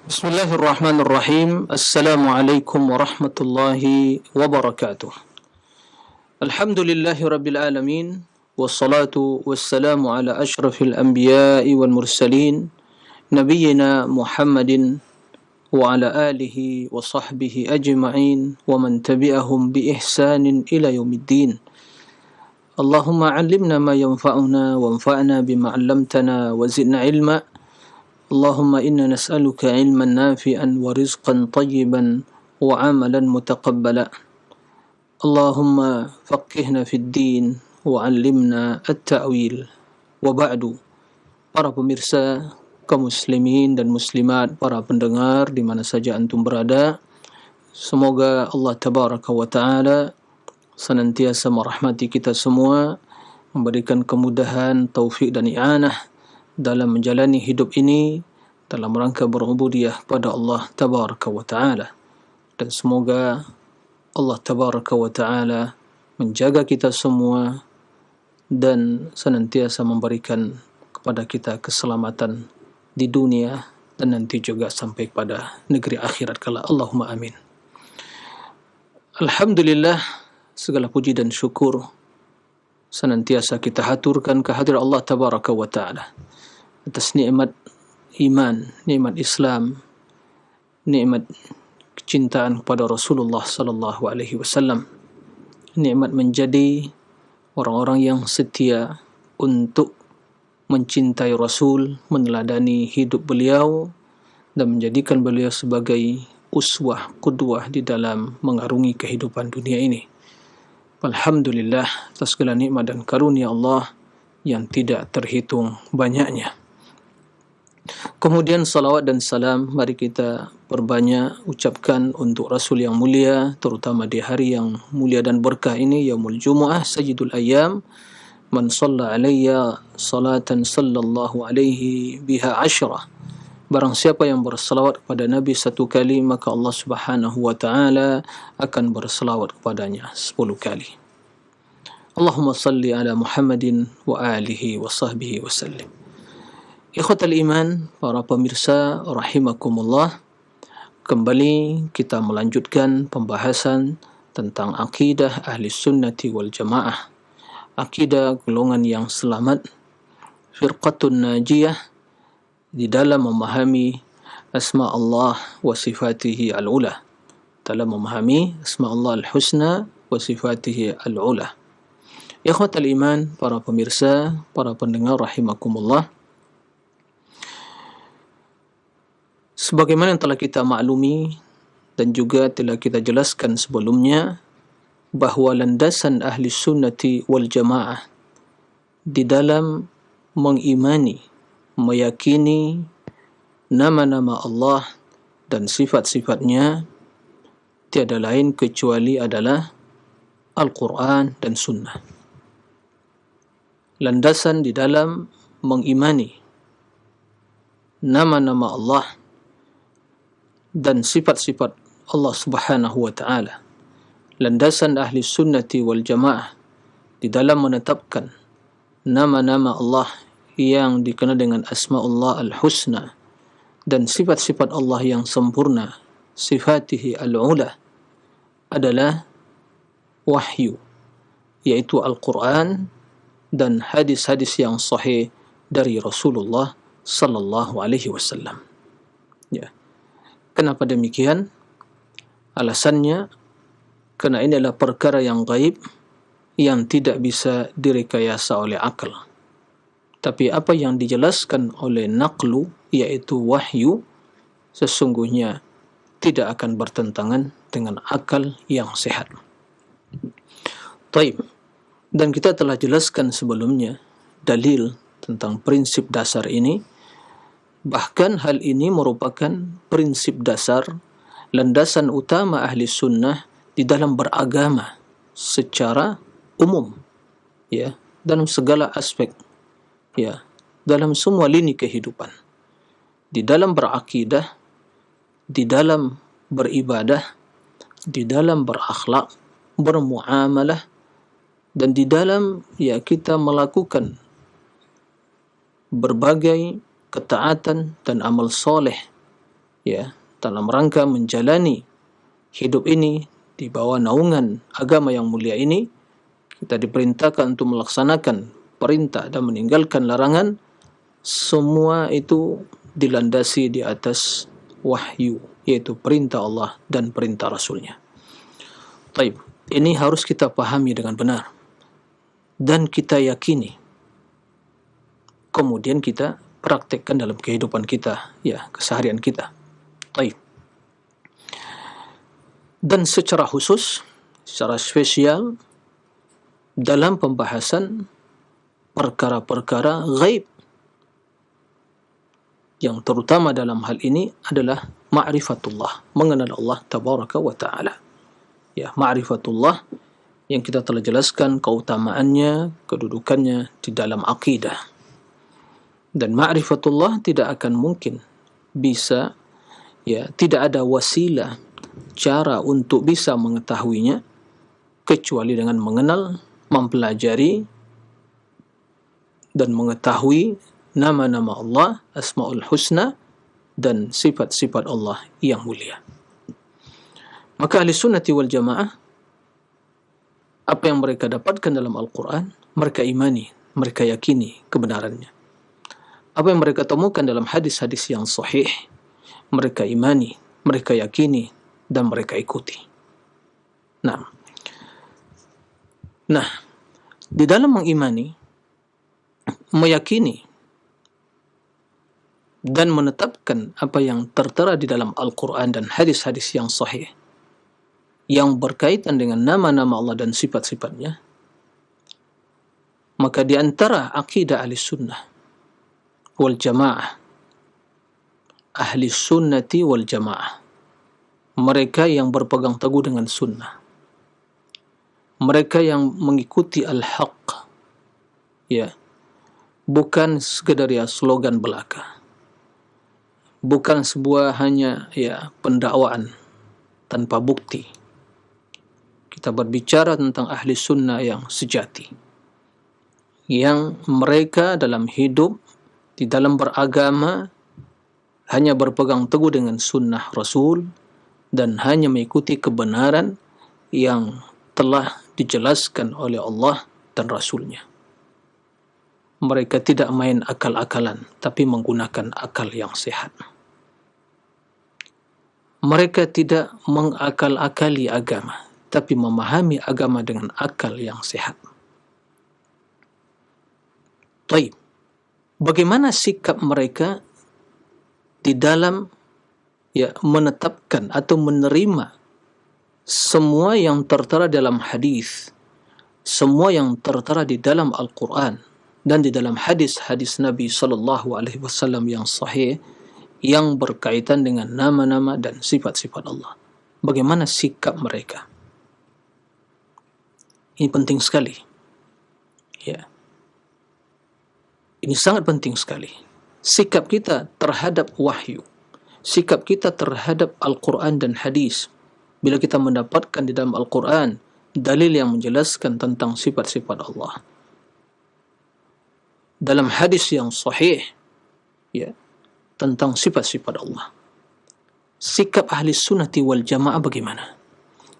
Bismillahirrahmanirrahim. Assalamualaikum warahmatullahi wabarakatuh. Alhamdulillahi rabbil alamin. Wassalatu wassalamu ala ashrafil anbiya'i wal mursalin. Nabiyyina Muhammadin wa ala alihi wa sahbihi ajma'in. Wa man tabi'ahum bi ihsanin ila yaumiddin. Allahumma allimna ma yanfa'una wa anfa'na bima 'allamtana wa zidna ilma. Allahumma inna nas'aluka ilman nafi'an wa rizqan tayyiban wa amalan mutaqabbala. Allahumma faqihna fid din wa 'allimna at-ta'wil. Wa ba'du. Para pemirsa, kaum muslimin dan muslimat, para pendengar di mana saja antum berada, semoga Allah tabaraka wa ta'ala senantiasa merahmati kita semua, memberikan kemudahan, taufik dan i'anah dalam menjalani hidup ini dalam rangka berubudiyah kepada Allah tabaraka wa ta'ala. Dan semoga Allah tabaraka wa ta'ala menjaga kita semua dan senantiasa memberikan kepada kita keselamatan di dunia dan nanti juga sampai pada negeri akhirat kala. Allahumma amin. Alhamdulillah, segala puji dan syukur senantiasa kita haturkan kehadirat Allah tabaraka wa ta'ala atas nikmat iman, nikmat Islam, nikmat kecintaan kepada Rasulullah sallallahu alaihi wasallam, nikmat menjadi orang-orang yang setia untuk mencintai Rasul, meneladani hidup beliau dan menjadikan beliau sebagai uswah, qudwah di dalam mengarungi kehidupan dunia ini. Alhamdulillah atas segala nikmat dan karunia Allah yang tidak terhitung banyaknya. Kemudian salawat dan salam mari kita perbanyak ucapkan untuk Rasul yang mulia, terutama di hari yang mulia dan berkah ini, Yaumul Jumu'ah, Sayyidul Ayyam. Man shalla alayya salatan sallallahu alaihi biha asyrah. Barang siapa yang berselawat kepada Nabi satu kali, maka Allah subhanahu wa ta'ala akan berselawat kepadanya 10 kali. Allahumma salli ala Muhammadin wa alihi wa sahbihi wa sallim. Ikhwatal iman, para pemirsa rahimakumullah, kembali kita melanjutkan pembahasan tentang akidah ahli sunnati wal jamaah, akidah golongan yang selamat, firqatun najiyah, di dalam memahami asma Allah wa sifatihi al-ula, dalam memahami asma Allah al-husna wa sifatihi al-ula. Ikhwatal iman, para pemirsa, para pendengar rahimakumullah, sebagaimana yang telah kita maklumi dan juga telah kita jelaskan sebelumnya, bahawa landasan ahli sunnati wal jamaah di dalam mengimani, meyakini nama-nama Allah dan sifat-sifatnya tiada lain kecuali adalah Al-Quran dan Sunnah. Landasan di dalam mengimani nama-nama Allah dan sifat-sifat Allah subhanahu wa ta'ala, landasan ahli sunnati wal jamaah di dalam menetapkan nama-nama Allah yang dikenal dengan asma'ullah al-husna dan sifat-sifat Allah yang sempurna, sifatihi al-ula, adalah wahyu, yaitu Al-Quran dan hadis-hadis yang sahih dari Rasulullah sallallahu alaihi wasallam. Ya. Kenapa demikian? Alasannya, kerana ini adalah perkara yang gaib yang tidak bisa direkayasa oleh akal. Tapi apa yang dijelaskan oleh naqlu, yaitu wahyu, sesungguhnya tidak akan bertentangan dengan akal yang sehat. Taib. Dan kita telah jelaskan sebelumnya dalil tentang prinsip dasar ini. Bahkan hal ini merupakan prinsip dasar, landasan utama ahli sunnah di dalam beragama secara umum, ya, dalam segala aspek, ya, dalam semua lini kehidupan, di dalam berakidah, di dalam beribadah, di dalam berakhlak, bermuamalah, dan di dalam, ya, kita melakukan berbagai ketaatan dan amal soleh ya, dalam rangka menjalani hidup ini di bawah naungan agama yang mulia ini, kita diperintahkan untuk melaksanakan perintah dan meninggalkan larangan, semua itu dilandasi di atas wahyu, yaitu perintah Allah dan perintah Rasulnya. Baik, ini harus kita pahami dengan benar dan kita yakini, kemudian kita praktekkan dalam kehidupan kita, ya, keseharian kita. Baik. Dan secara khusus, secara spesial, dalam pembahasan perkara-perkara ghaib, yang terutama dalam hal ini adalah ma'rifatullah, mengenal Allah tabaraka wa ta'ala. Ya, ma'rifatullah yang kita telah jelaskan keutamaannya, kedudukannya di dalam akidah. Dan ma'rifatullah tidak akan mungkin bisa, ya, tidak ada wasilah, cara untuk bisa mengetahuinya kecuali dengan mengenal, mempelajari dan mengetahui nama-nama Allah, Asmaul Husna, dan sifat-sifat Allah yang mulia. Maka ahli sunnati wal jamaah, apa yang mereka dapatkan dalam Al-Quran, mereka imani, mereka yakini kebenarannya. Apa yang mereka temukan dalam hadis-hadis yang sahih, mereka imani, mereka yakini, dan mereka ikuti. Nah, di dalam mengimani, meyakini, dan menetapkan apa yang tertera di dalam Al-Quran dan hadis-hadis yang sahih, yang berkaitan dengan nama-nama Allah dan sifat-sifatnya, maka di antara akidah ahli sunnah wal jamaah, ahli sunnati wal jamaah, mereka yang berpegang teguh dengan sunnah, mereka yang mengikuti al-haq, ya, bukan sekedar ya slogan belaka, bukan sebuah hanya ya pendakwaan tanpa bukti. Kita berbicara tentang ahli sunnah yang sejati, yang mereka dalam hidup, di dalam beragama, hanya berpegang teguh dengan sunnah Rasul dan hanya mengikuti kebenaran yang telah dijelaskan oleh Allah dan Rasulnya. Mereka tidak main akal-akalan, tapi menggunakan akal yang sehat. Mereka tidak mengakal-akali agama, tapi memahami agama dengan akal yang sehat. Baik, bagaimana sikap mereka di dalam ya menetapkan atau menerima semua yang tertera dalam hadis, semua yang tertera di dalam Al-Quran dan di dalam hadis-hadis Nabi sallallahu alaihi wasallam yang sahih, yang berkaitan dengan nama-nama dan sifat-sifat Allah. Bagaimana sikap mereka? Ini penting sekali. Ya. Ini sangat penting sekali. Sikap kita terhadap wahyu, sikap kita terhadap Al-Quran dan hadis. Bila kita mendapatkan di dalam Al-Quran dalil yang menjelaskan tentang sifat-sifat Allah, dalam hadis yang sahih, ya, tentang sifat-sifat Allah, sikap ahli sunnati wal jamaah bagaimana?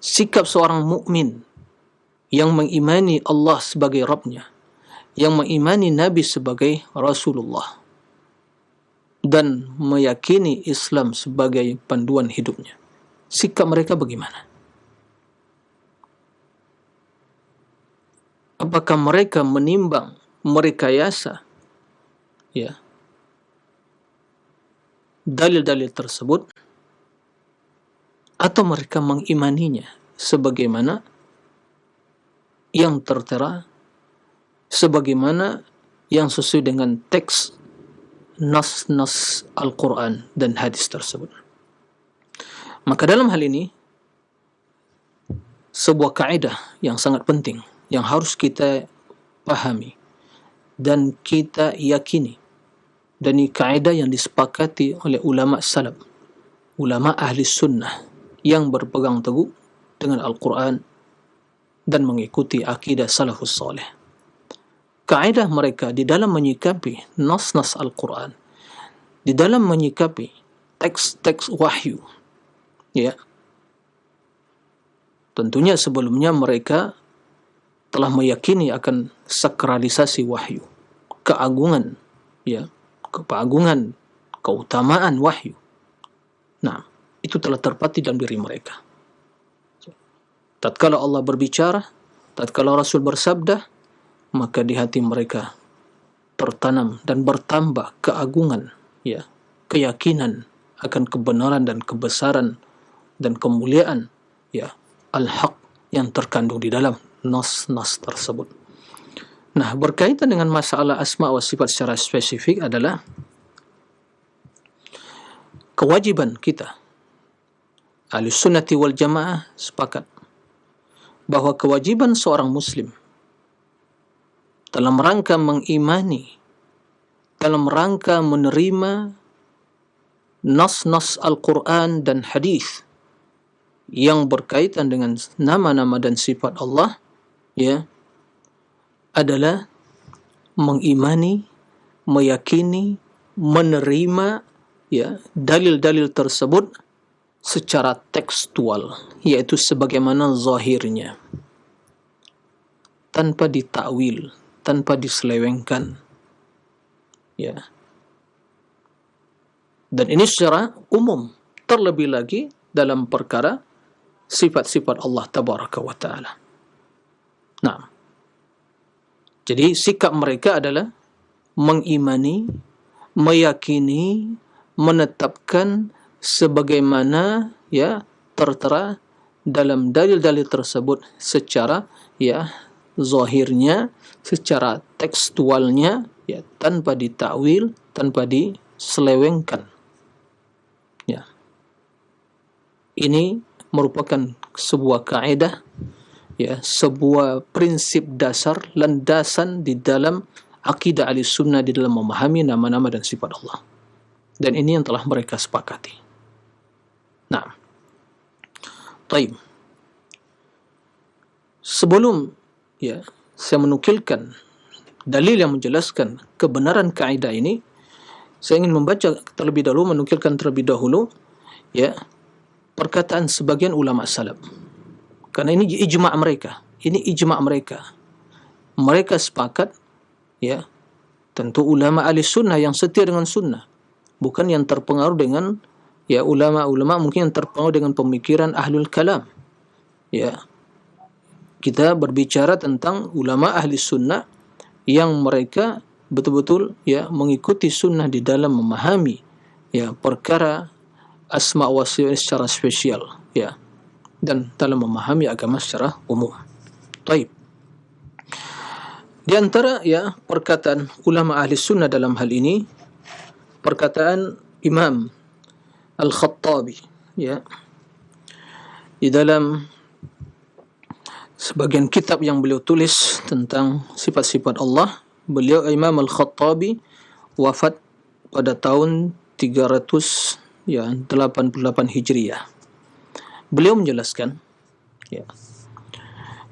Sikap seorang mukmin yang mengimani Allah sebagai Rabbnya, yang mengimani Nabi sebagai Rasulullah, dan meyakini Islam sebagai panduan hidupnya. Sikap mereka bagaimana? Apakah mereka menimbang, merekayasa, ya, dalil-dalil tersebut, atau mereka mengimaninya sebagaimana yang tertera, sebagaimana yang sesuai dengan teks nas-nas Al-Quran dan hadis tersebut. Maka dalam hal ini, sebuah kaidah yang sangat penting yang harus kita pahami dan kita yakini, dan ini kaidah yang disepakati oleh ulama salaf, ulama ahli sunnah yang berpegang teguh dengan Al-Quran dan mengikuti akidah salafus salih. Kaidah mereka di dalam menyikapi nas-nas Al-Quran, di dalam menyikapi teks-teks wahyu. Ya. Tentunya sebelumnya mereka telah meyakini akan sakralisasi wahyu, keagungan, ya, keagungan, keutamaan wahyu. Nah, itu telah terpatri dalam diri mereka. Tatkala Allah berbicara, tatkala Rasul bersabda, maka di hati mereka tertanam dan bertambah keagungan, ya, keyakinan akan kebenaran dan kebesaran dan kemuliaan, ya, al-haq yang terkandung di dalam nas-nas tersebut. Nah, berkaitan dengan masalah asma wa sifat secara spesifik adalah kewajiban kita. Ahlus sunnati wal jamaah sepakat bahwa kewajiban seorang muslim dalam rangka mengimani, dalam rangka menerima nas-nas Al-Quran dan hadis yang berkaitan dengan nama-nama dan sifat Allah, ya, adalah mengimani, meyakini, menerima, ya, dalil-dalil tersebut secara tekstual, yaitu sebagaimana zahirnya, tanpa ditakwil, tanpa diselewengkan, ya. Dan ini secara umum, terlebih lagi dalam perkara sifat-sifat Allah tabaraka wa ta'ala. Nah, jadi sikap mereka adalah mengimani, meyakini, menetapkan sebagaimana, ya, tertera dalam dalil-dalil tersebut secara, ya, zahirnya, secara tekstualnya, ya, tanpa ditakwil, tanpa diselewengkan. Ya. Ini merupakan sebuah kaidah, ya, sebuah prinsip dasar, landasan di dalam akidah Ahlussunnah di dalam memahami nama-nama dan sifat Allah. Dan ini yang telah mereka sepakati. Nah, taib. Sebelum, ya, saya menukilkan dalil yang menjelaskan kebenaran kaidah ini, saya ingin membaca terlebih dahulu, menukilkan terlebih dahulu, ya, perkataan sebagian ulama salaf. Karena ini ijma' mereka. Ini ijma' mereka. Mereka sepakat, ya, tentu ulama ahli sunnah yang setia dengan sunnah, bukan yang terpengaruh dengan, ya, ulama-ulama mungkin yang terpengaruh dengan pemikiran ahlul kalam. Ya, kita berbicara tentang ulama ahli sunnah yang mereka betul-betul, ya, mengikuti sunnah di dalam memahami, ya, perkara asma wa sifat secara spesial, ya, dan dalam memahami agama secara umum. Taib. Di antara, ya, perkataan ulama ahli sunnah dalam hal ini, perkataan Imam Al-Khattabi, ya, di dalam sebagian kitab yang beliau tulis tentang sifat-sifat Allah. Beliau, Imam Al-Khattabi, wafat pada tahun 388 Hijriyah. Beliau menjelaskan, ya,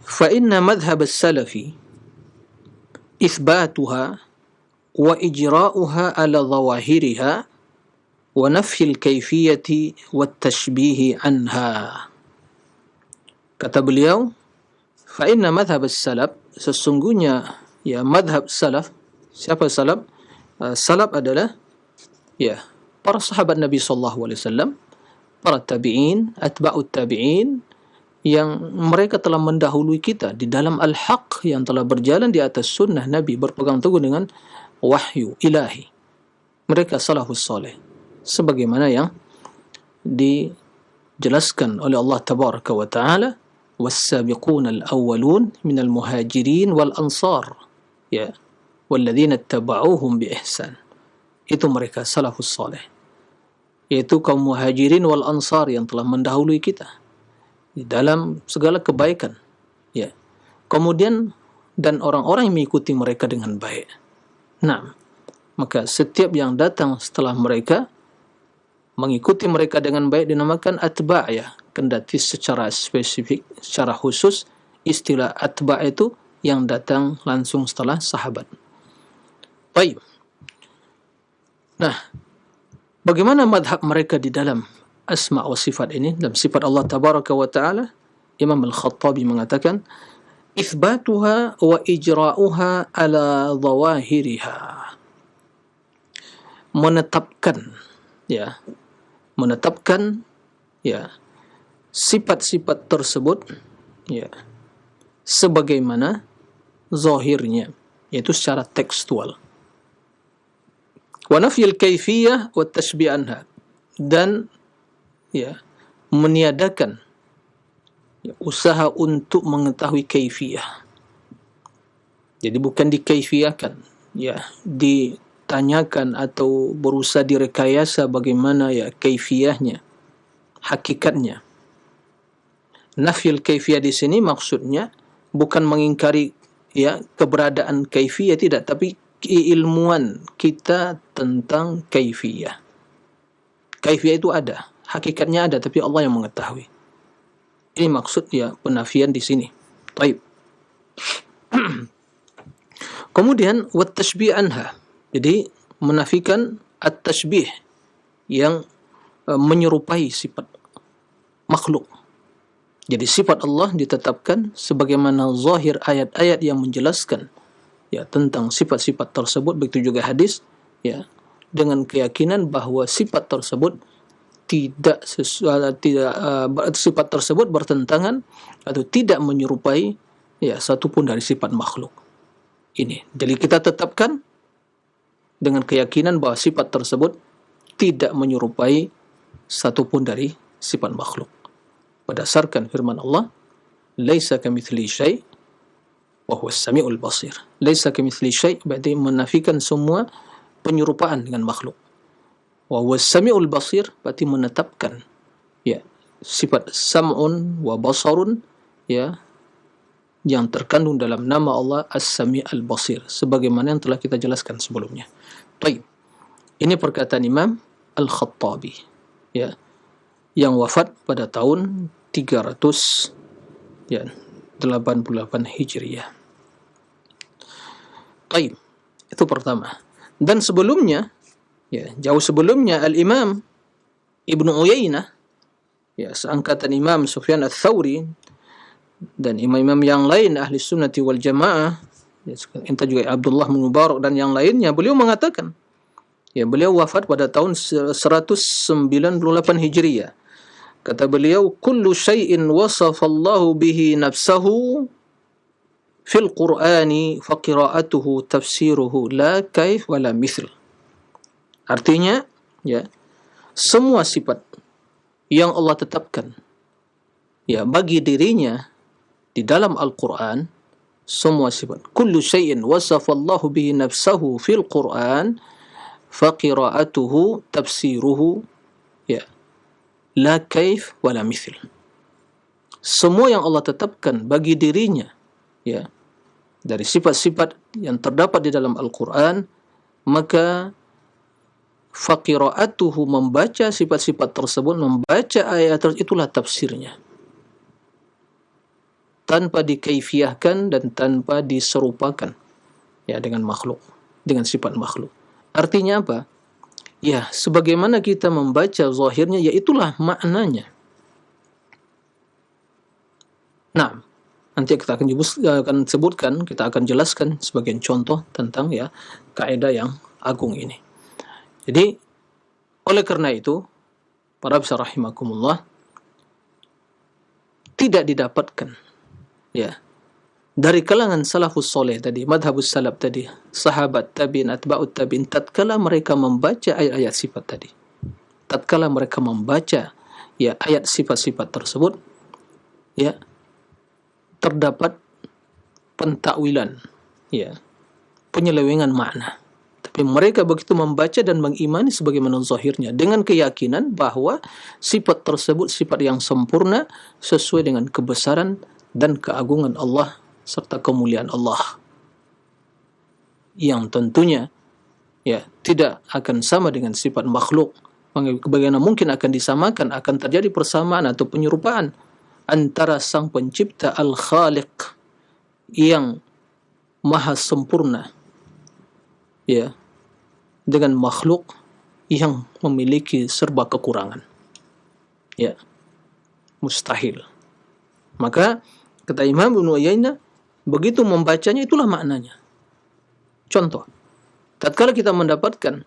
fa inna madhhab as-salafi itsbatuha wa ijra'uha ala dhawahiriha wa nafyi al-kayfiyati wa at-tashbih anha. Kata beliau, fa inna madhhab as-salaf, sesungguhnya, ya, madhab salaf. Siapa salaf? Salaf adalah, ya, para sahabat Nabi sallallahu alaihi wasallam, para tabi'in, atba'ut tabi'in, yang mereka telah mendahului kita di dalam al-haq, yang telah berjalan di atas sunnah Nabi, berpegang teguh dengan wahyu ilahi. Mereka salafus saleh, sebagaimana yang dijelaskan oleh Allah tabaraka wa ta'ala, was-sabiquna al-awwalun minal muhajirin wal ansar, ya, walladzina ittaba'uuhum bi ihsan. Itu mereka salafus saleh, yaitu kaum muhajirin wal ansar yang telah mendahului kita di dalam segala kebaikan, ya. Kemudian, dan orang-orang yang mengikuti mereka dengan baik. Nah, maka setiap yang datang setelah mereka, mengikuti mereka dengan baik, dinamakan atba', ya. Kendati secara spesifik, secara khusus, istilah atba' itu yang datang langsung setelah sahabat. Baik. Nah, Bagaimana madhab mereka di dalam asma' wa sifat ini, dalam sifat Allah tabaraka wa ta'ala? Imam Al-Khattabi mengatakan, itsbatuha wa ijra'uha ala zawahiriha. Menetapkan sifat-sifat tersebut sebagaimana zahirnya, yaitu secara tekstual. Wa nafyil kaifiyah wa tashbih anha, dan meniadakan usaha untuk mengetahui kaifiyah. Jadi bukan dikaifiyahkan, ditanyakan atau berusaha direkayasa bagaimana kaifiyahnya, hakikatnya. Nafyil kaifiyah di sini maksudnya bukan mengingkari keberadaan kaifiyah, tidak, tapi keilmuan kita tentang kaifiyah. Kaifiyah itu ada, hakikatnya ada, tapi Allah yang mengetahui. Ini maksud penafian di sini. Baik. Kemudian wat tashbih anha. Jadi menafikan at-tashbih yang menyerupai sifat makhluk. Jadi sifat Allah ditetapkan sebagaimana zahir ayat-ayat yang menjelaskan tentang sifat-sifat tersebut, begitu juga hadis, dengan keyakinan bahwa sifat tersebut sifat tersebut bertentangan atau tidak menyerupai satupun dari sifat makhluk. Ini. Jadi kita tetapkan dengan keyakinan bahwa sifat tersebut tidak menyerupai satupun dari sifat makhluk. Berdasarkan firman Allah, "Laisa kamitslihi syai' wa huwas samiul basir." Laisa kamitslihi syai' berarti menafikan semua penyerupaan dengan makhluk. Wa huwas samiul basir berarti menetapkan sifat sam'un wa basarun yang terkandung dalam nama Allah As-Sami' Al-Basir, sebagaimana yang telah kita jelaskan sebelumnya. Baik. Ini perkataan Imam Al-Khattabi yang wafat pada tahun 388 Hijriah. Baik. Itu pertama. Dan sebelumnya, jauh sebelumnya, Al-Imam Ibnu Uyainah, seangkatan Imam Sufyan Ats-Tsauri dan imam-imam yang lain ahli sunnati wal jamaah, entah juga Abdullah bin Mubarak dan yang lainnya, beliau mengatakan, beliau wafat pada tahun 198 Hijriah. Kata beliau, kullu syai'in wasafallahu bihi nafsahu fil Qur'ani fa qira'atuhu tafsiruhu la kaif wala mithl. Artinya, semua sifat yang Allah tetapkan bagi dirinya di dalam Al-Quran, semua sifat. Kullu syai'in wasafallahu bihi nafsahu fil Qur'an fa qira'atuhu tafsiruhu la kaif wala mithl. Semua yang Allah tetapkan bagi dirinya dari sifat-sifat yang terdapat di dalam Al-Quran, maka fa qira'atuhu, membaca sifat-sifat tersebut, membaca ayat tersebut, itulah tafsirnya, tanpa dikaifiyahkan dan tanpa diserupakan dengan makhluk, dengan sifat makhluk. Artinya apa? Sebagaimana kita membaca zahirnya, itulah maknanya. Nah, nanti kita akan sebutkan, kita akan jelaskan sebagian contoh tentang kaidah yang agung ini. Jadi, oleh karena itu, para besar rahimakumullah, tidak didapatkan dari kalangan salafus soleh tadi, madhabus salaf tadi, sahabat, tabi'in, atba'ut tabi'in, tatkala mereka membaca ayat-ayat sifat tadi, tatkala mereka membaca ayat sifat-sifat tersebut, terdapat pentakwilan, penyelewengan makna. Tapi mereka begitu membaca dan mengimani sebagaimana zahirnya, dengan keyakinan bahwa sifat tersebut sifat yang sempurna sesuai dengan kebesaran dan keagungan Allah serta kemuliaan Allah, yang tentunya tidak akan sama dengan sifat makhluk. Bagaimana mungkin akan disamakan, akan terjadi persamaan atau penyerupaan antara Sang Pencipta Al-Khaliq yang maha sempurna dengan makhluk yang memiliki serba kekurangan. Ya, mustahil. Maka kata Imam Ibnu Uyainah, begitu membacanya itulah maknanya. Contoh, tatkala kita mendapatkan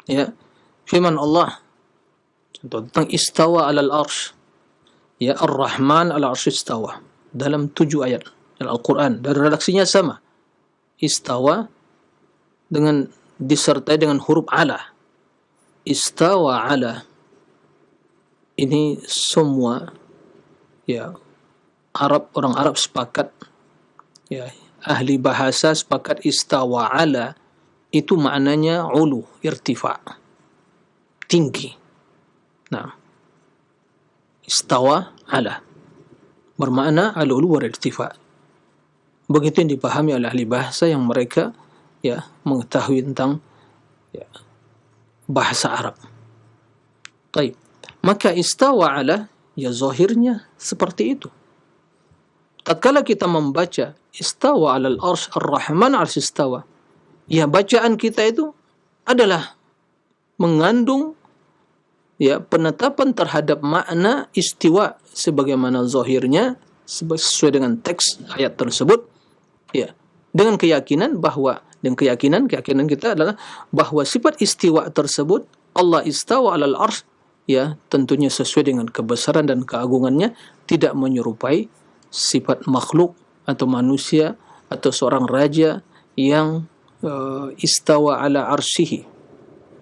ya firman Allah contoh tentang istawa 'alal arsy, ya Ar-Rahman 'ala arsy istawa, dalam 7 ayat Al-Quran, dan redaksinya sama, istawa dengan disertai dengan huruf ala. Istawa ala, ini semua ya orang Arab sepakat, ya ahli bahasa sepakat, istawa ala itu maknanya ulu, irtifa, tinggi. Nah, istawa ala bermakna al-ulu wal irtifa. Begitu yang dipahami oleh ahli bahasa yang mereka ya mengetahui tentang ya, bahasa Arab. Baik, maka istawa ala ya zahirnya seperti itu. Tatkala kita membaca istawa 'alal arsy ar-Rahman 'arsy istawa, ya bacaan kita itu adalah mengandung ya penetapan terhadap makna istiwa sebagaimana zahirnya sesuai dengan teks ayat tersebut, ya dengan keyakinan kita adalah bahwa sifat istiwa tersebut, Allah istawa 'alal arsy, ya tentunya sesuai dengan kebesaran dan keagungannya, tidak menyerupai sifat makhluk atau manusia atau seorang raja yang istawa ala arsyihi,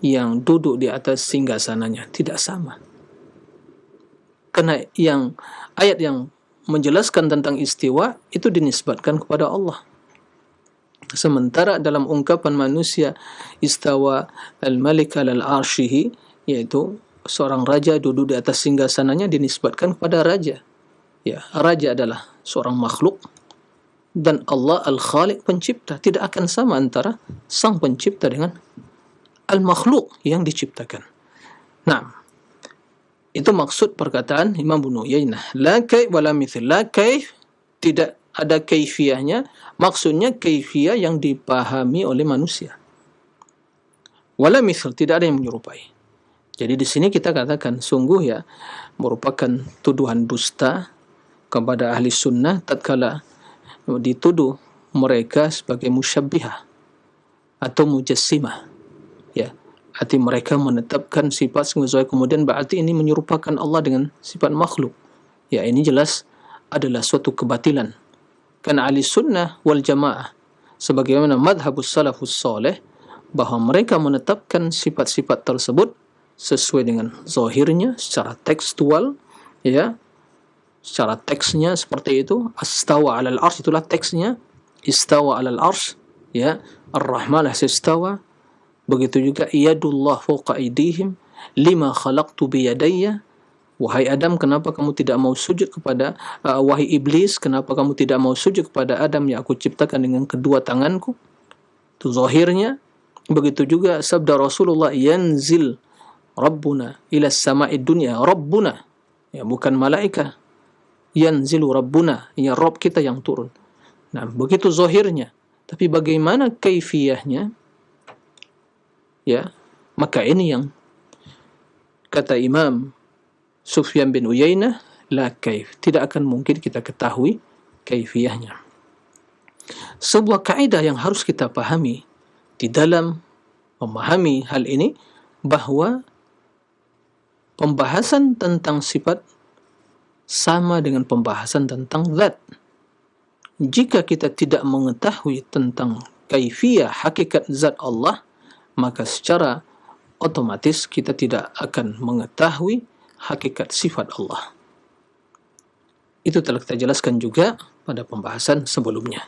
yang duduk di atas singgasananya, tidak sama. Karena yang ayat yang menjelaskan tentang istiwa itu dinisbatkan kepada Allah. Sementara dalam ungkapan manusia istawa al-malik alal arsyihi, yaitu seorang raja duduk di atas singgasananya, dinisbatkan kepada raja. Ya, raja adalah seorang makhluk dan Allah al-Khaliq pencipta. Tidak akan sama antara sang pencipta dengan al-makhluk yang diciptakan. Nah, itu maksud perkataan Imam Ibnu Uyainah. La kaif wala mithl. La kaif, tidak ada kaifiyahnya. Maksudnya kaifiyah yang dipahami oleh manusia. Wala mithl, tidak ada yang menyerupai. Jadi di sini kita katakan sungguh ya merupakan tuduhan dusta kepada ahli sunnah tatkala dituduh mereka sebagai musyabbihah atau mujassimah. Ya, arti mereka menetapkan sifat sesuai, kemudian berarti ini menyerupakan Allah dengan sifat makhluk. Ya, ini jelas adalah suatu kebatilan. Karena ahli sunnah wal jamaah sebagaimana madhabus salafus salih, bahwa mereka menetapkan sifat-sifat tersebut sesuai dengan zahirnya secara tekstual, ya secara teksnya seperti itu. Istawa 'alal arsy, itulah teksnya, istawa 'alal arsy, ya ar-Rahman istawa. Begitu juga yadullah fawqa aydihim lima khalaqtu biyadayya, wahai Adam, kenapa kamu tidak mau sujud kepada wahai iblis, kenapa kamu tidak mau sujud kepada Adam yang aku ciptakan dengan kedua tanganku. Itu zahirnya. Begitu juga sabda Rasulullah, yanzil rabbuna ila sama'id dunya, rabbuna, ya bukan malaikat, yanzilu rabbuna, ya Rabb kita yang turun. Nah, begitu zahirnya. Tapi bagaimana kaifiyahnya? Ya, maka ini yang kata Imam Sufyan bin Uyainah, la kaif, tidak akan mungkin kita ketahui kaifiyahnya. Sebuah kaidah yang harus kita pahami di dalam memahami hal ini, bahwa pembahasan tentang sifat sama dengan pembahasan tentang zat. Jika kita tidak mengetahui tentang kaifiyah hakikat zat Allah, maka secara otomatis kita tidak akan mengetahui hakikat sifat Allah. Itu telah kita jelaskan juga pada pembahasan sebelumnya.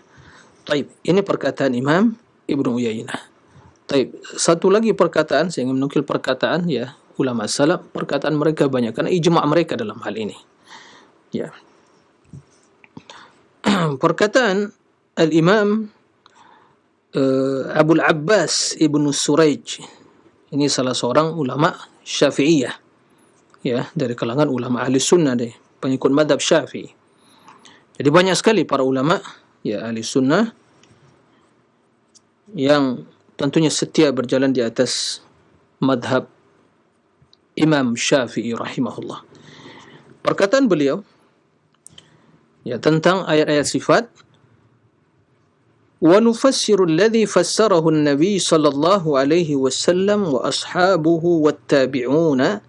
Taib, ini perkataan Imam Ibnu Uyainah. Taib, satu lagi perkataan, saya ingin menukil perkataan ya ulama salaf, perkataan mereka banyak karena ijma' mereka dalam hal ini. Ya. Perkataan Al-Imam Abul Abbas Ibnu Suraij, ini salah seorang ulama Syafi'iyah, ya, dari kalangan ulama ahli sunnah deh, pengikut madhab Syafi'i. Jadi banyak sekali para ulama ya ahli sunnah yang tentunya setia berjalan di atas madhab Imam Syafi'i rahimahullah. Perkataan beliau ya tentang ayat-ayat sifat, wa nufassiru alladhi fassarahu an-nabi sallallahu alaihi wasallam wa ashabuhu wat-tabi'una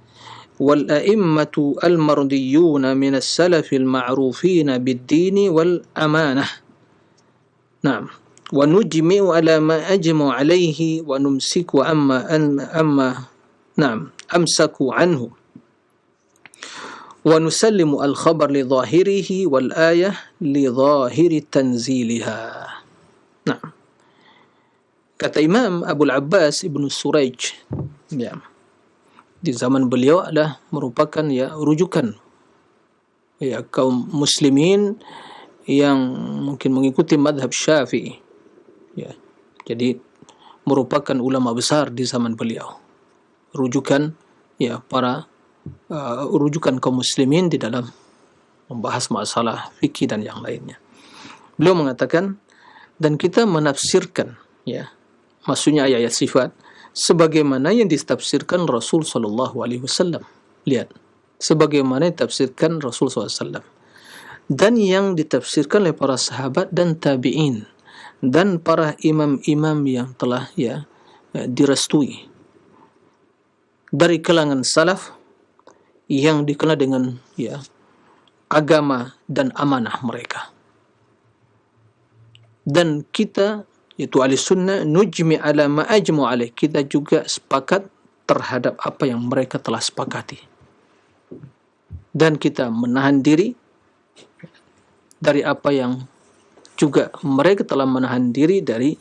wal a'immatu al-mardiyyuna min as-salaf al-ma'rufin bid-din wal amanah. Naam. Wa nujmi'u ala ma ajma'u alaihi wa numsiku amma naam amsaku anhu wa nusallimu al-khabar li zahirihi wal ayah li zahiri tanziliha. Nah, kata Imam Abul Abbas Ibnu Suraij ya, di zaman beliau adalah merupakan ya rujukan ya kaum muslimin yang mungkin mengikuti madhab Syafi'i ya. Jadi merupakan ulama besar di zaman beliau, rujukan ya para rujukan kaum muslimin di dalam membahas masalah fikih dan yang lainnya. Beliau mengatakan, dan kita menafsirkan ya maksudnya ayat-ayat sifat sebagaimana yang ditafsirkan Rasul sallallahu alaihi wasallam. Lihat, sebagaimana ditafsirkan Rasul sallallahu alaihi wasallam dan yang ditafsirkan oleh para sahabat dan tabi'in dan para imam-imam yang telah ya direstui dari kalangan salaf yang dikenal dengan ya agama dan amanah mereka. Dan kita yaitu ahli sunnah nujmi ala ma ajmu alaih, kita juga sepakat terhadap apa yang mereka telah sepakati, dan kita menahan diri dari apa yang juga mereka telah menahan diri dari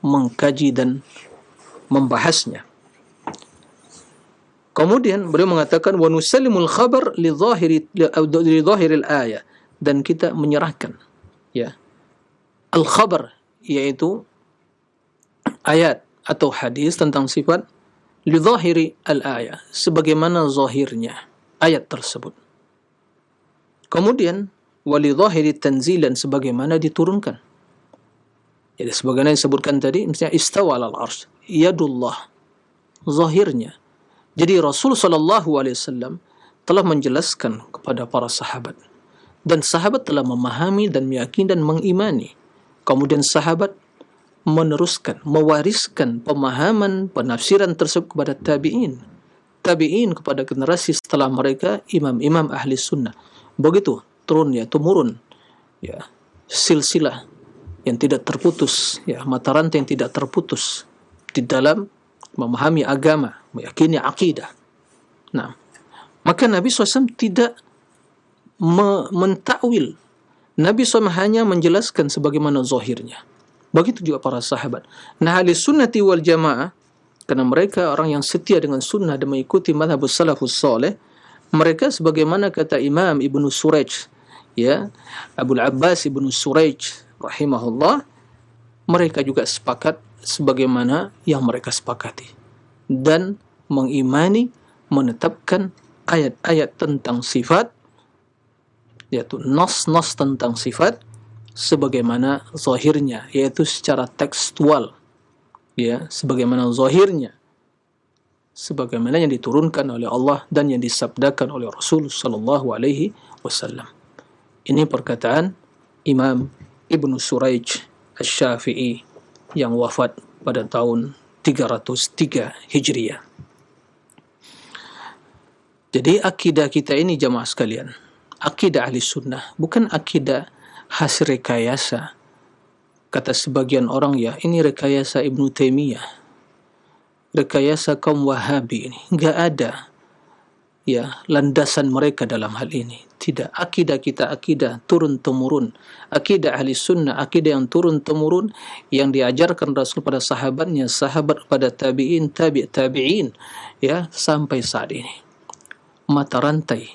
mengkaji dan membahasnya. Kemudian beliau mengatakan wa nusallimul khabar li zahiril ayah, dan kita menyerahkan ya al-khabar yaitu ayat atau hadis tentang sifat li zahiri al-ayah, sebagaimana zahirnya ayat tersebut. Kemudian wa li zahiri tanzilan, sebagaimana diturunkan. Jadi sebagaimana disebutkan tadi, misalnya istawa alal arsy, yadullah, zahirnya. Jadi Rasul sallallahu alaihi wasallam telah menjelaskan kepada para sahabat, dan sahabat telah memahami dan meyakini dan mengimani. Kemudian sahabat meneruskan, mewariskan pemahaman, penafsiran tersebut kepada tabi'in. Tabi'in kepada generasi setelah mereka, imam-imam ahli sunnah. Begitu turun ya, temurun ya, silsilah yang tidak terputus ya, mata rantai yang tidak terputus di dalam memahami agama, meyakini akidah. Nah, maka Nabi SAW tidak mentakwil. Nabi SAW hanya menjelaskan sebagaimana zahirnya. Begitu juga para sahabat. Nah, ahli sunnati wal jamaah, karena mereka orang yang setia dengan sunnah dan mengikuti madhabus salafus salih, mereka sebagaimana kata Imam Ibnu Suraij ya, Abul Abbas Ibnu Suraij rahimahullah, mereka juga sepakat sebagaimana yang mereka sepakati dan mengimani, menetapkan ayat-ayat tentang sifat, yaitu nas-nas tentang sifat sebagaimana zahirnya, yaitu secara tekstual ya, sebagaimana zahirnya, sebagaimana yang diturunkan oleh Allah dan yang disabdakan oleh Rasul sallallahu alaihi wasallam. Ini perkataan Imam Ibnu Suraij Asy-Syafi'i yang wafat pada tahun 303 Hijriah. Jadi akidah kita ini jamaah sekalian, akidah ahli sunnah, bukan akidah hasil rekayasa. Kata sebagian orang ya, ini rekayasa Ibnu Taimiyah, rekayasa kaum Wahabi ini. Enggak ada ya landasan mereka dalam hal ini. Tidak, akidah kita akidah turun-temurun. Akidah ahli sunnah, akidah yang turun-temurun, yang diajarkan Rasul pada sahabatnya, sahabat pada tabi'in, tabi'in ya, sampai saat ini. Mata rantai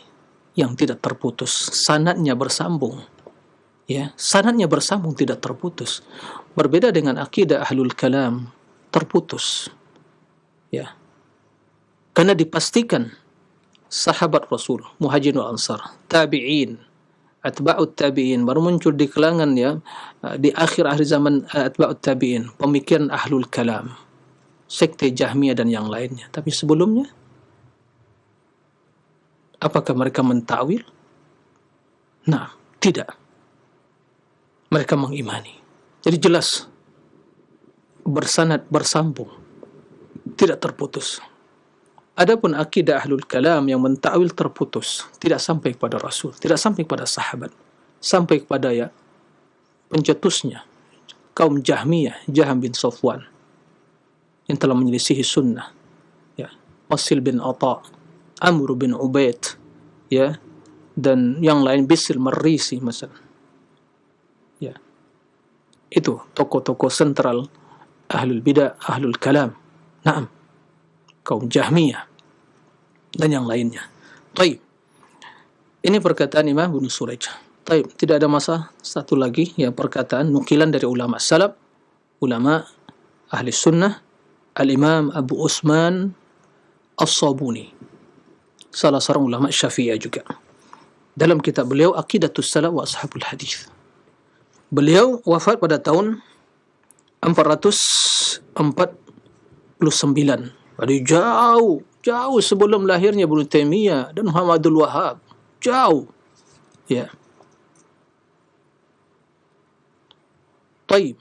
yang tidak terputus, sanadnya bersambung ya, sanadnya bersambung, tidak terputus. Berbeda dengan akidah ahlul kalam, terputus ya, karena dipastikan sahabat Rasul, muhajirin wal ansar, tabi'in, atba'ut tabi'in, baru muncul di kalangan ya di akhir zaman atba'ut tabi'in, pemikiran ahlul kalam. sekte Jahmiyah dan yang lainnya. Tapi sebelumnya, apakah mereka mentakwil? Nah, tidak. Mereka mengimani. Jadi jelas, bersanad, bersambung, tidak terputus. Adapun akidah ahlul kalam yang mentakwil terputus, tidak sampai kepada Rasul, tidak sampai kepada sahabat, sampai kepada pencetusnya kaum Jahmiyah, Jahm bin Safwan, yang telah menyelisihi sunnah, Wasil bin Atha, Amr bin Ubaid, dan yang lain, Bisr Marrisi misalnya. Itu tokoh-tokoh sentral ahlul bidah, ahlul kalam. Naam, kaum Jahmiyah dan yang lainnya. Baik, ini perkataan Imam Ibnu Surayj. Baik, tidak ada masalah. Satu lagi, perkataan nukilan dari ulama salaf, ulama ahli sunnah, Al-Imam Abu Usman As-Sabuni, salah seorang ulama Syafi'iyah juga. Dalam kitab beliau Aqidatus Salaf wa Ashabul Hadis, beliau wafat pada tahun 449. Jadi jauh sebelum lahirnya Ibnu Taimiyah dan Muhammadul Wahhab. Jauh. Taib.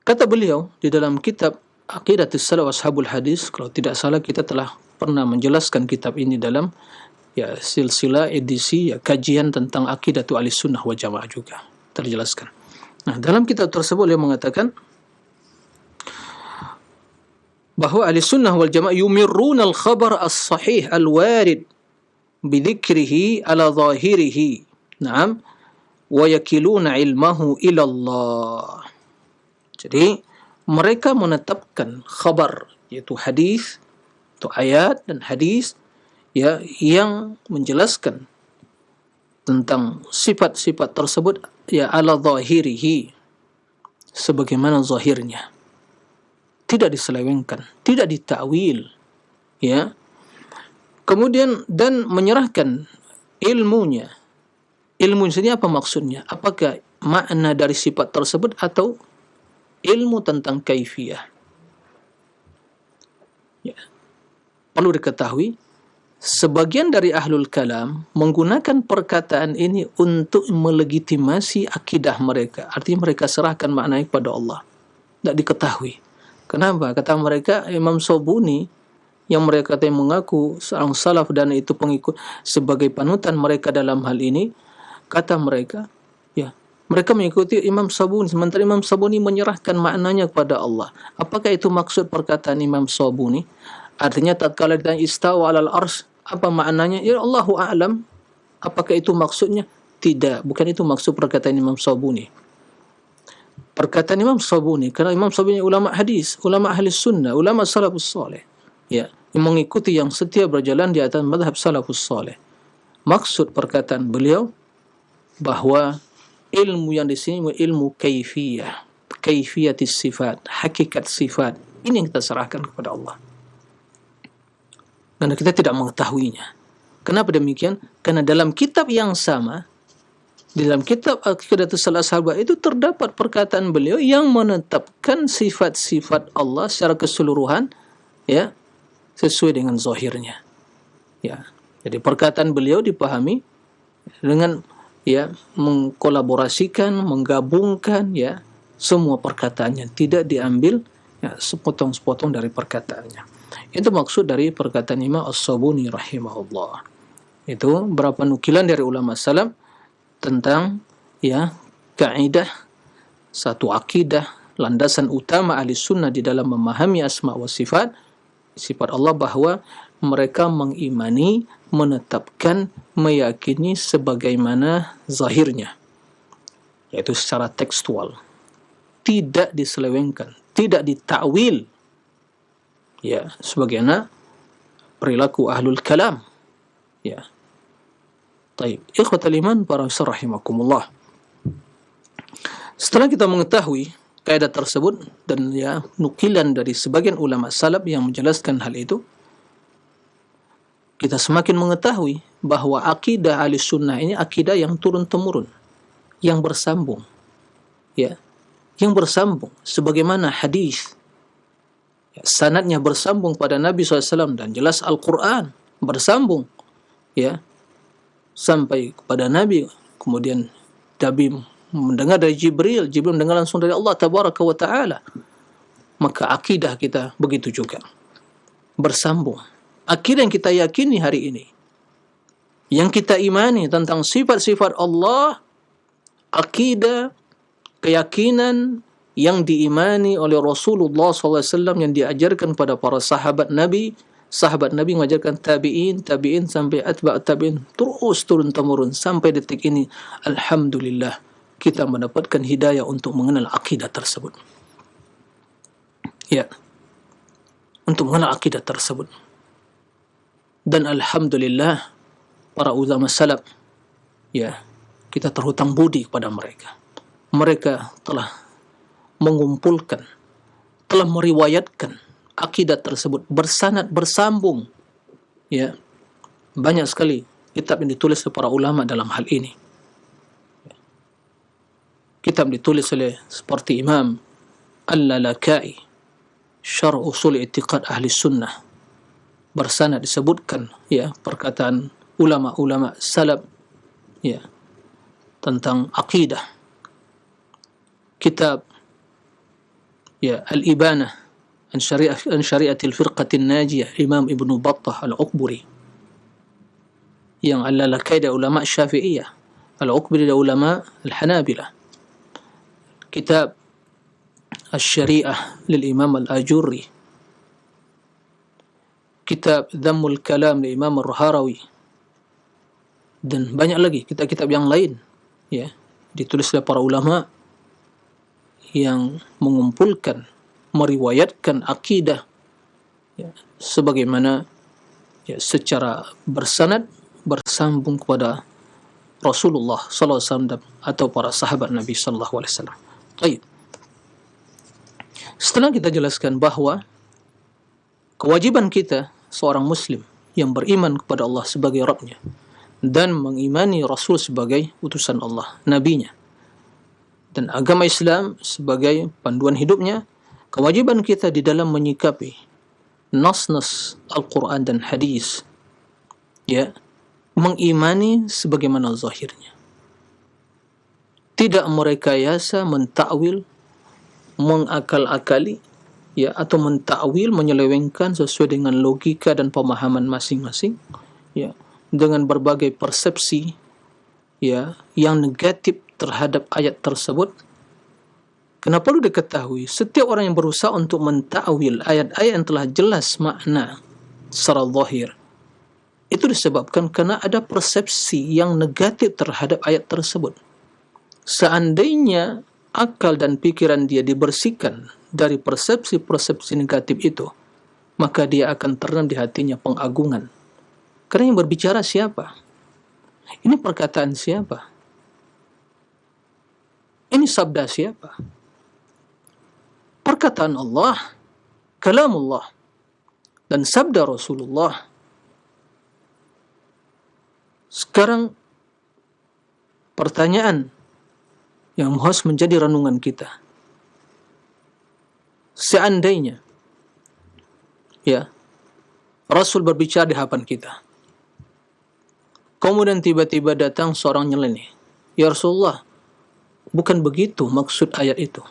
Kata beliau di dalam kitab Aqidatus Salaf wa Ashabul Hadis, kalau tidak salah kita telah pernah menjelaskan kitab ini dalam silsilah edisi kajian tentang Aqidatu Ahlussunnah wal Jamaah juga terjelaskan. Nah, dalam kitab tersebut dia mengatakan bahwa Ahlussunnah wal Jamaah yumirruna al-khabar as-sahih al-warid bidhikrihi ala zahirihi. Naam, wa yakiluna ilmahu ila Allah. Jadi mereka menetapkan khabar, yaitu hadis, itu ayat dan hadis yang menjelaskan tentang sifat-sifat tersebut ala zahirihi, sebagaimana zahirnya, tidak diselewengkan, tidak ditakwil, kemudian dan menyerahkan ilmunya. Ilmu ini apa maksudnya? Apakah makna dari sifat tersebut atau ilmu tentang kaifiyah? Perlu diketahui, sebagian dari ahlul kalam menggunakan perkataan ini untuk melegitimasi akidah mereka. Artinya mereka serahkan maknanya kepada Allah. Tidak diketahui. Kenapa? Kata mereka, Imam Sabuni yang mereka mengaku seorang salaf dan itu pengikut sebagai panutan mereka dalam hal ini, kata mereka, mereka mengikuti Imam Sabuni, sementara Imam Sabuni menyerahkan maknanya kepada Allah. Apakah itu maksud perkataan Imam Sabuni? Artinya tatkala ditanya istawa 'alal arsy, apa maknanya? Ya Allahu a'lam. Apakah itu maksudnya? Tidak, bukan itu maksud perkataan Imam Sabuni. Perkataan Imam Sabuni, karena Imam Sabuni ulama hadis, ulama ahli sunnah, ulama salafus saleh, yang mengikuti, yang setia berjalan di atas mazhab salafus saleh. Maksud perkataan beliau bahwa ilmu yang di sini ilmu kaifiyah, kaifiyatis sifat, hakikat sifat. Ini yang kita serahkan kepada Allah. Karena kita tidak mengetahuinya. Kenapa demikian? Karena dalam kitab yang sama, di dalam kitab Aqidatus Salaf Sahabat itu terdapat perkataan beliau yang menetapkan sifat-sifat Allah secara keseluruhan, sesuai dengan zahirnya. Jadi perkataan beliau dipahami dengan mengkolaborasikan, menggabungkan semua perkataannya, tidak diambil sepotong-sepotong dari perkataannya. Itu maksud dari perkataan Imam As-Sabuni rahimahullah. Itu berapa nukilan dari ulama salaf tentang kaidah, satu akidah, landasan utama ahli sunnah di dalam memahami asma wa sifat Allah, bahwa mereka mengimani, menetapkan, meyakini sebagaimana zahirnya, yaitu secara tekstual, tidak diselewengkan, tidak ditakwil, sebagaimana perilaku ahlul kalam. Taib, ikhwatal iman, para rahimakumullah. Setelah kita mengetahui kaidah tersebut dan nukilan dari sebagian ulama salaf yang menjelaskan hal itu, kita semakin mengetahui bahwa akidah ahli sunnah ini akidah yang turun-temurun, yang bersambung, yang bersambung sebagaimana hadis sanadnya bersambung pada Nabi SAW, dan jelas Al-Quran bersambung, ya, sampai kepada Nabi. Kemudian Nabi mendengar dari Jibril mendengar langsung dari Allah Tabaraka wa Ta'ala. Maka akidah kita begitu juga, bersambung. Akidah yang kita yakini hari ini, yang kita imani tentang sifat-sifat Allah, akidah, keyakinan yang diimani oleh Rasulullah SAW, yang diajarkan pada para sahabat Nabi mengajarkan tabi'in sampai atba' tabi'in, terus turun-temurun sampai detik ini. Alhamdulillah, kita mendapatkan hidayah untuk mengenal akidah tersebut. Ya, untuk mengenal akidah tersebut. Dan alhamdulillah, para ulama salaf, ya, kita terhutang budi kepada mereka. Mereka telah mengumpulkan, telah meriwayatkan akidah tersebut bersanad, bersambung. Ya, banyak sekali kitab yang ditulis oleh para ulama dalam hal ini. Kitab ditulis oleh seperti Imam Al-Lalaka'i, Syarh Usul I'tiqad Ahli Sunnah, bersanad disebutkan, ya, perkataan ulama-ulama salaf, ya, tentang akidah. Kitab, ya, Al-Ibanah an Syari'atil Firqatin Najiyah, Imam Ibnu Battah Al-Uqburi. Yang Al-Lalaka'i dari ulama Syafi'iyah, Al-Uqburi dari ulama Al-Hanabilah. Kitab Al-Syari'ah lil Imam Al-Ajurri. Kitab Dhammul Kalam lil Imam Al-Raharawi. Dan banyak lagi kitab-kitab yang lain, ya, ditulis oleh para ulama yang mengumpulkan, meriwayatkan akidah, ya, sebagaimana, ya, secara bersanad, bersambung kepada Rasulullah SAW atau para sahabat Nabi SAW. Baik. Setelah kita jelaskan bahawa kewajiban kita seorang Muslim yang beriman kepada Allah sebagai Rabbnya dan mengimani Rasul sebagai utusan Allah, Nabinya, dan agama Islam sebagai panduan hidupnya, kewajiban kita di dalam menyikapi nas-nas Al-Quran dan hadis, ya, mengimani sebagaimana zahirnya, tidak merekayasa, mentakwil, mengakal-akali, ya, atau mentakwil, menyelewengkan sesuai dengan logika dan pemahaman masing-masing, ya, dengan berbagai persepsi, ya, yang negatif terhadap ayat tersebut. Kena perlu diketahui, setiap orang yang berusaha untuk mentakwil ayat-ayat yang telah jelas makna secara zahir, itu disebabkan kerana ada persepsi yang negatif terhadap ayat tersebut. Seandainya akal dan pikiran dia dibersihkan dari persepsi-persepsi negatif itu, maka dia akan tertanam di hatinya pengagungan. Kerana yang berbicara siapa? Ini perkataan siapa? Ini sabda siapa? Perkataan Allah, kalamullah, dan sabda Rasulullah. Sekarang pertanyaan yang harus menjadi renungan kita. Seandainya, ya, Rasul berbicara di hadapan kita, kemudian tiba-tiba datang seorang nyeleneh, ya Rasulullah, bukan begitu maksud ayat itu.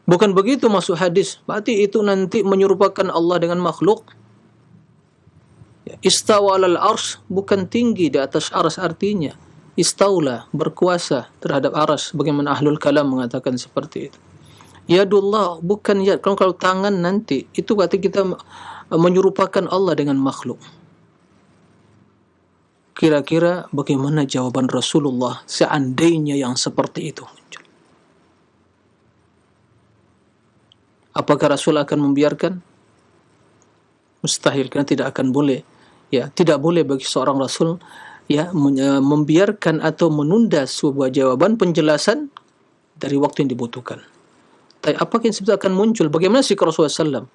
Bukan begitu maksud hadis. Berarti itu nanti menyerupakan Allah dengan makhluk. Istawa alal arsy, bukan tinggi di atas arsy, artinya istaula, berkuasa terhadap arsy, bagaimana ahlul kalam mengatakan seperti itu. Yadullah, bukan yad, kalau tangan nanti itu berarti kita menyerupakan Allah dengan makhluk. Kira-kira bagaimana jawaban Rasulullah seandainya yang seperti itu muncul? Apakah Rasul akan membiarkan? Mustahil, karena tidak akan boleh. Ya, tidak boleh bagi seorang Rasul, ya, membiarkan atau menunda sebuah jawaban penjelasan dari waktu yang dibutuhkan. Tapi apakah yang sebetulnya akan muncul? Bagaimana sikap Rasulullah SAW?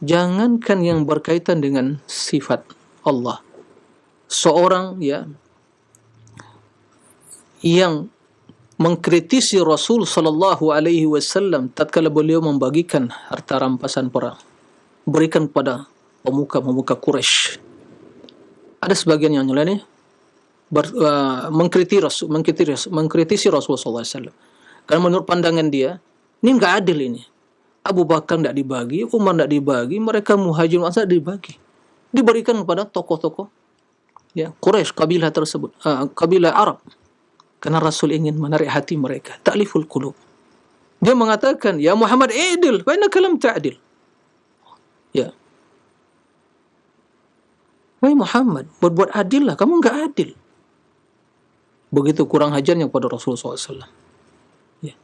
Jangankan yang berkaitan dengan sifat Allah. Seorang, ya, yang mengkritisi Rasul sallallahu alaihi wasallam tatkala beliau membagikan harta rampasan perang, berikan kepada pemuka-pemuka Quraisy. Ada sebagian yang lainnya mengkritisi Rasul sallallahu alaihi wasallam. Karena menurut pandangan dia, ini enggak adil ini. Abu Bakar enggak dibagi, Umar enggak dibagi, mereka Muhajirin Ansar dibagi. Diberikan kepada tokoh-tokoh ya Quraisy, kabilah tersebut, kabilah Arab. Karena Rasul ingin menarik hati mereka, ta'liful qulub. Dia mengatakan, "Ya Muhammad, i'dil, fa innaka lam ta'dil." Ya. Wahai Muhammad, berbuat adillah, kamu enggak adil. Begitu kurang hajarnya kepada Rasulullah SAW. Ya.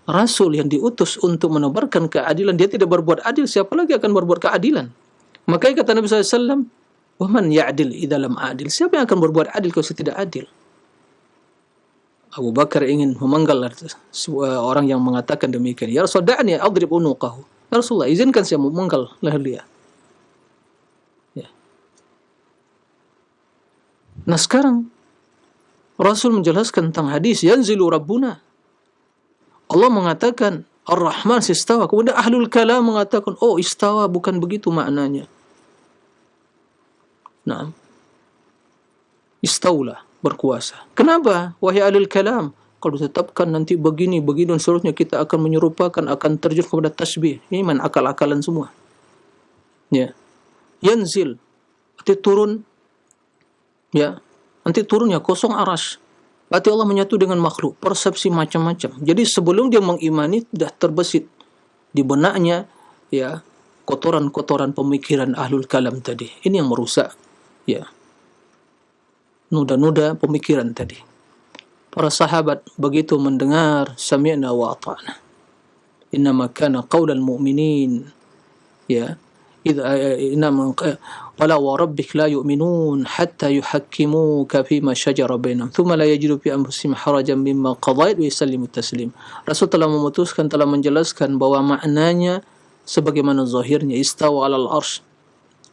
Rasul yang diutus untuk menebarkan keadilan, dia tidak berbuat adil, siapa lagi akan berbuat keadilan? Makanya kata Nabi SAW, "Wa man ya'dil idza lam a'dil?" Siapa yang akan berbuat adil kalau saya tidak adil? Abu Bakar ingin memenggal orang yang mengatakan demikian. Ya Rasul, da'ni adrib unuqahu. Ya Rasulullah, izinkan saya memenggal leher dia. Ya. Nah sekarang Rasul menjelaskan tentang hadis yanzilu Rabbuna. Allah mengatakan Ar-Rahman istawa. Kemudian Ahlul Kalam mengatakan, oh istawa bukan begitu maknanya. Nah, istaulah, berkuasa. Kenapa? Wahai Ahlul Kalam, kalau ditetapkan nanti begini, dan seterusnya, kita akan menyerupakan, akan terjun kepada tasbih. Ini man akal-akalan semua. Ya. Yanzil, nanti turun. Ya. Nanti turunnya kosong aras. Berarti Allah menyatu dengan makhluk. Persepsi macam-macam. Jadi sebelum dia mengimani, dah terbesit di benaknya ya kotoran-kotoran pemikiran Ahlul Kalam tadi. Ini yang merusak ya noda-noda pemikiran tadi. Para sahabat begitu mendengar sami'na wa ata'na. Innama kana qaulal mu'minin ya wala wa rabbik la yu'minun hatta yuhakkimuka fima shajara bainahum thumma la yajidu fi anfusihim harajan mimma qadait wa yusallimu taslim. Rasul telah memutuskan, telah menjelaskan bahwa maknanya sebagaimana zahirnya istawa 'alal arsy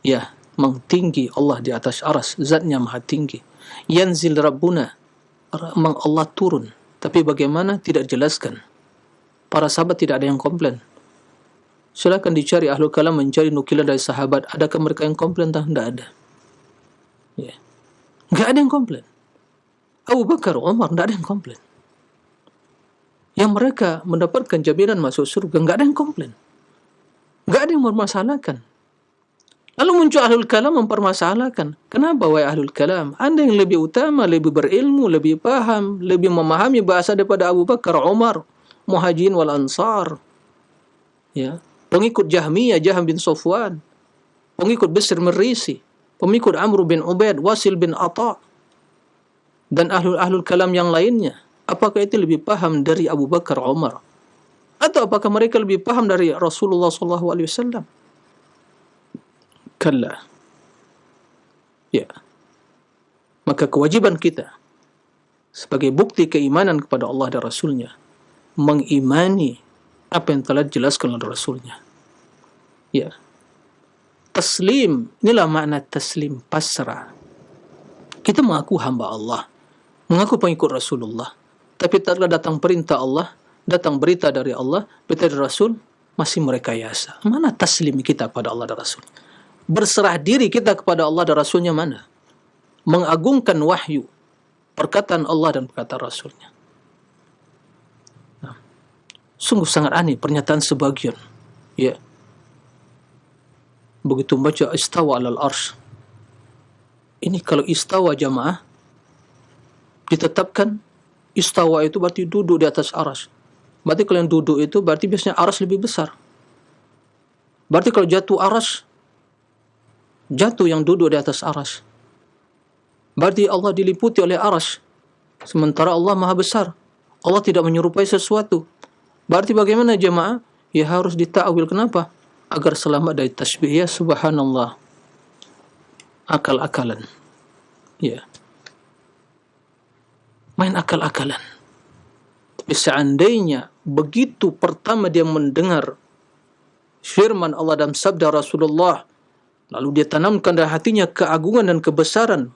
ya, mengtinggi Allah di atas aras, zatnya maha tinggi. Yanzil Rabbuna, Allah turun. Tapi bagaimana tidak dijelaskan. Para sahabat tidak ada yang komplain. Silakan dicari Ahlul Kalam, mencari nukilan dari sahabat. Adakah mereka yang komplain? Tidak ada. Ya. Tidak ada yang komplain. Abu Bakar, Umar, tidak ada yang komplain. Yang mereka mendapatkan jaminan masuk surga, tidak ada yang komplain. Tidak ada yang mempermasalahkan. Lalu muncul Ahlul Kalam mempermasalahkan. Kenapa wahai Ahlul Kalam? Anda yang lebih utama, lebih berilmu, lebih paham, lebih memahami bahasa daripada Abu Bakar, Umar, Muhajirin wal Ansar. Ya. Pengikut Jahmiyah, Jahm bin Safwan. Pengikut Bishr Merisi. Pengikut Amr bin Ubaid, Wasil bin Atha. Dan Ahlul Kalam yang lainnya. Apakah itu lebih paham dari Abu Bakar, Umar? Atau apakah mereka lebih paham dari Rasulullah SAW? Kalla. Ya. Maka kewajiban kita sebagai bukti keimanan kepada Allah dan Rasulnya, mengimani apa yang telah dijelaskan oleh Rasulnya. Ya. Taslim, inilah makna taslim, pasrah. Kita mengaku hamba Allah, mengaku pengikut Rasulullah, tapi tatkala datang perintah Allah, datang berita dari Allah, berita dari Rasul, masih merekayasa. Mana taslim kita kepada Allah dan Rasul? Berserah diri kita kepada Allah dan Rasulnya mana? Mengagungkan wahyu, perkataan Allah dan perkataan Rasulnya. Nah, sungguh sangat aneh pernyataan sebagian. Ya. Begitu baca istawa alal arsy. Ini kalau istawa jamaah, ditetapkan istawa itu berarti duduk di atas arsy. Berarti kalau yang duduk itu berarti biasanya arsy lebih besar. Berarti kalau jatuh arsy, jatuh yang duduk di atas arsy, berarti Allah diliputi oleh arsy, sementara Allah maha besar. Allah tidak menyerupai sesuatu. Berarti bagaimana jemaah? Ya harus ditakwil. Kenapa? Agar selamat dari tasbih. Ya subhanallah, akal-akalan. Ya, main akal-akalan. Tapi seandainya begitu pertama dia mendengar firman Allah dan sabda Rasulullah, lalu dia tanamkan dalam hatinya keagungan dan kebesaran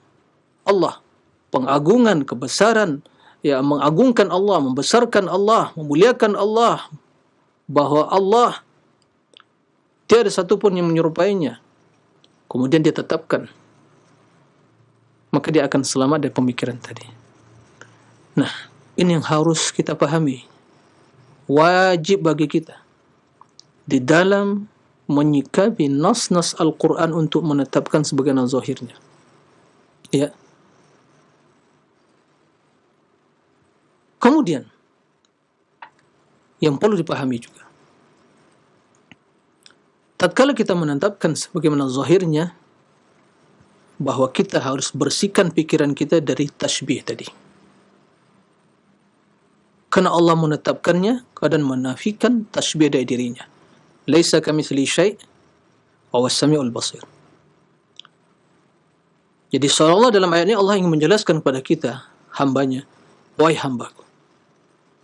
Allah, pengagungan, kebesaran ya mengagungkan Allah, membesarkan Allah, memuliakan Allah, bahwa Allah tiada satupun yang menyerupainya, kemudian dia tetapkan, maka dia akan selamat dari pemikiran tadi. Nah, ini yang harus kita pahami. Wajib bagi kita di dalam menyikapi nas-nas Al-Quran untuk menetapkan sebagaimana zahirnya. Ya. Kemudian, yang perlu dipahami juga, tatkala kita menetapkan sebagaimana zahirnya, bahwa kita harus bersihkan pikiran kita dari tasbih tadi. Karena Allah menetapkannya dan menafikan tasbih dari dirinya. Laisa kamitslihi syai' wa huwas samiul basir. Jadi seolah-olah dalam ayat ini Allah ingin menjelaskan kepada kita, hambanya, wahai hambaku,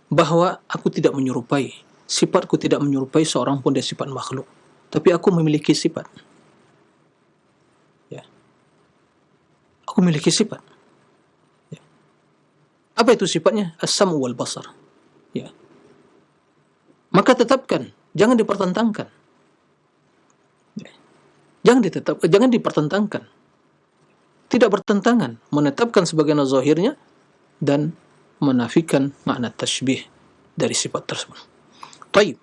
bahwa aku tidak menyerupai, sifatku tidak menyerupai seorang pun dari sifat makhluk, tapi aku memiliki sifat. Ya. Aku memiliki sifat. Ya. Apa itu sifatnya? As-sam'u wal basar. Ya. Maka tetapkan, jangan dipertentangkan. Ya. Jangan dipertentangkan. Tidak bertentangan menetapkan sebagaimana zahirnya dan menafikan makna tasbih dari sifat tersebut. Baik.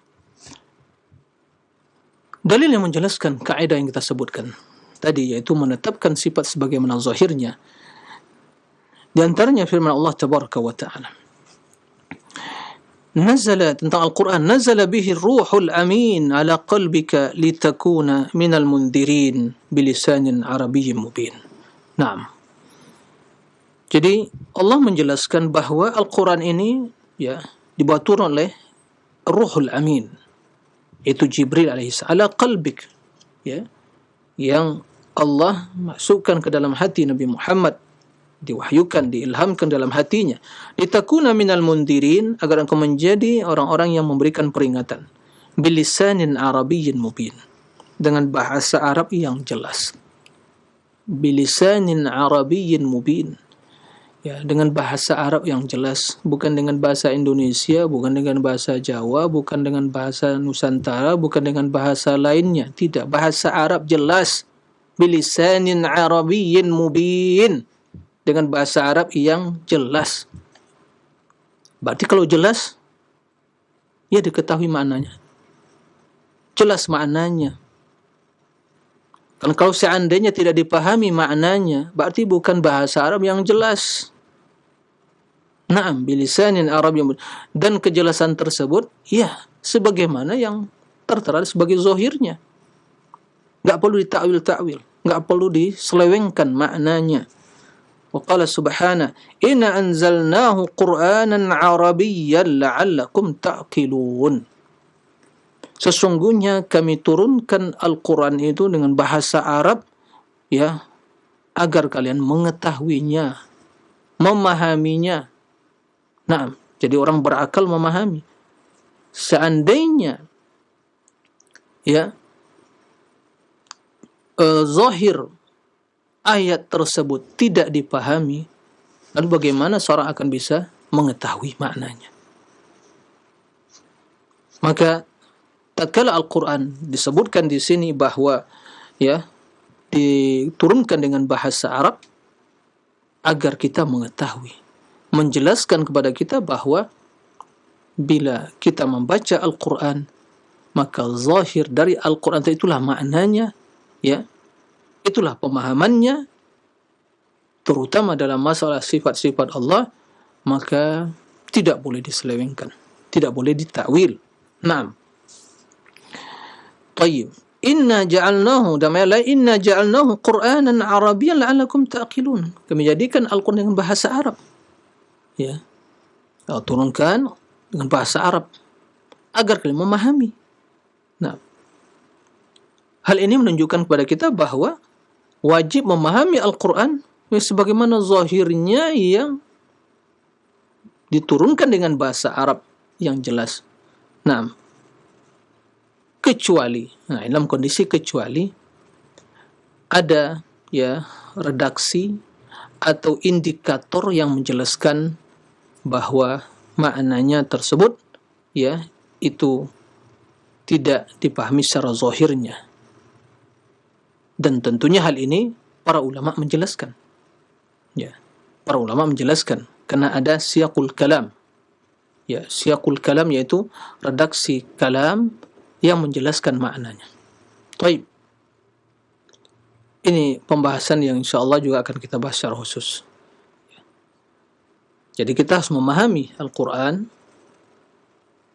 Dalil yang menjelaskan kaidah yang kita sebutkan tadi, yaitu menetapkan sifat sebagaimana zahirnya, di antaranya firman Allah tabaraka wa taala, nazala, tentang Al-Quran, nazala bihi ruhul amin ala qalbika litakuna minal mundirin bilisanin arabiyyin mubin. Naam. Jadi Allah menjelaskan bahwa Al-Quran ini ya dibawa turun oleh Ruhul Amin, yaitu Jibril alaihissalam, ala qalbik, ya, yang Allah masukkan ke dalam hati Nabi Muhammad, diwahyukan, diilhamkan dalam hatinya, litakuna minal mundirin, agar engkau menjadi orang-orang yang memberikan peringatan, bilisanin arabiyyin mubin, dengan bahasa Arab yang jelas. Bilisanin arabiyyin mubin, ya, dengan bahasa Arab yang jelas, bukan dengan bahasa Indonesia, bukan dengan bahasa Jawa, bukan dengan bahasa Nusantara, bukan dengan bahasa lainnya, tidak, bahasa Arab jelas. Bilisanin arabiyyin mubin, dengan bahasa Arab yang jelas. Berarti kalau jelas, ya diketahui maknanya, jelas maknanya. Kan kalau seandainya tidak dipahami maknanya, berarti bukan bahasa Arab yang jelas. Naam, bilisanin Arabiyyin, dan kejelasan tersebut, ya, sebagaimana yang tertera sebagai zahirnya. Enggak perlu ditakwil-takwil, enggak perlu diselewengkan maknanya. Wa qala subhanahu, inna anzalnahu Qur'anan Arabiyyan la'allakum ta'qilun. Sesungguhnya kami turunkan Al-Quran itu dengan bahasa Arab, ya, agar kalian mengetahuinya, memahaminya. Nah, jadi orang berakal memahami. Seandainya, ya, zahir ayat tersebut tidak dipahami, lalu bagaimana seorang akan bisa mengetahui maknanya? Maka tatkala Al-Quran disebutkan di sini bahwa, ya, diturunkan dengan bahasa Arab agar kita mengetahui, menjelaskan kepada kita bahwa bila kita membaca Al-Quran, maka zahir dari Al-Quran itulah maknanya, ya, itulah pemahamannya, terutama dalam masalah sifat-sifat Allah, maka tidak boleh diselewengkan, tidak boleh ditakwil. Naam. Tayyib. Inna ja'alnahu, inna ja'alnahu Qur'anan Arabiyyan la'allakum ta'qilun. Kami jadikan Al-Quran dengan bahasa Arab. Ya. Turunkan dengan bahasa Arab agar kalian memahami. Nah, hal ini menunjukkan kepada kita bahwa wajib memahami Al-Quran sebagaimana zahirnya yang diturunkan dengan bahasa Arab yang jelas. Nah, kecuali, dalam kondisi kecuali ada, ya, redaksi atau indikator yang menjelaskan bahwa maknanya tersebut ya itu tidak dipahami secara zahirnya. Dan tentunya hal ini para ulama menjelaskan. Ya, para ulama menjelaskan karena ada siyaqul kalam. Ya, siyaqul kalam yaitu redaksi kalam yang menjelaskan maknanya. Baik. Ini pembahasan yang insyaallah juga akan kita bahas secara khusus. Jadi kita harus memahami Al-Quran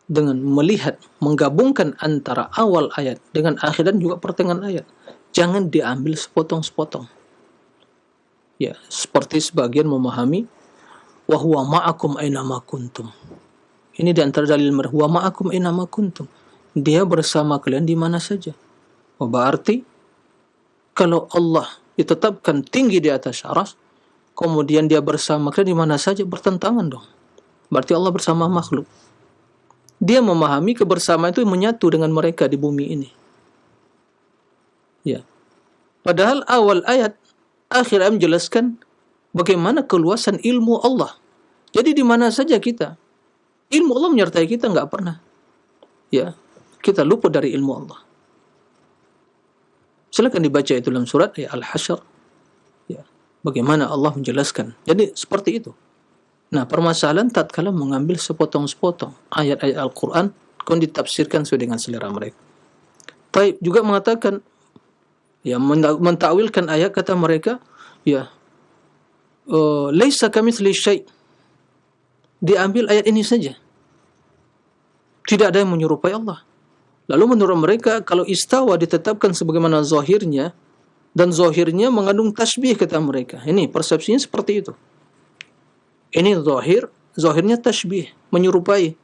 dengan melihat, menggabungkan antara awal ayat dengan akhir dan juga pertengahan ayat. Jangan diambil sepotong-sepotong. Ya, seperti sebagian memahami wa huwa ma'akum aina ma kuntum. Ini di antara dalil mereka, wa ma'akum aina ma kuntum. Dia bersama kalian di mana saja. Berarti kalau Allah ditetapkan tinggi di atas arsy, kemudian dia bersama kalian di mana saja, bertentangan dong. Berarti Allah bersama makhluk. Dia memahami kebersamaan itu menyatu dengan mereka di bumi ini. Ya. Padahal awal ayat, akhir ayat menjelaskan bagaimana keluasan ilmu Allah. Jadi di mana saja kita, ilmu Allah menyertai kita, nggak pernah. Ya, kita luput dari ilmu Allah. Silakan dibaca itu dalam surat ya, Al-Hasyr. Ya, bagaimana Allah menjelaskan. Jadi seperti itu. Nah, permasalahan tatkala mengambil sepotong-sepotong ayat-ayat Al-Quran, kemudian ditafsirkan sesuai dengan selera mereka. Taib juga mengatakan, ya, mentakwilkan ayat, kata mereka, ya, laisa kamitsli syai'. Diambil ayat ini saja. Tidak ada yang menyerupai Allah. Lalu menurut mereka, kalau istawa ditetapkan sebagaimana zahirnya, dan zahirnya mengandung tasbih, kata mereka. Ini persepsinya seperti itu. Ini zahirnya tasbih, menyerupai.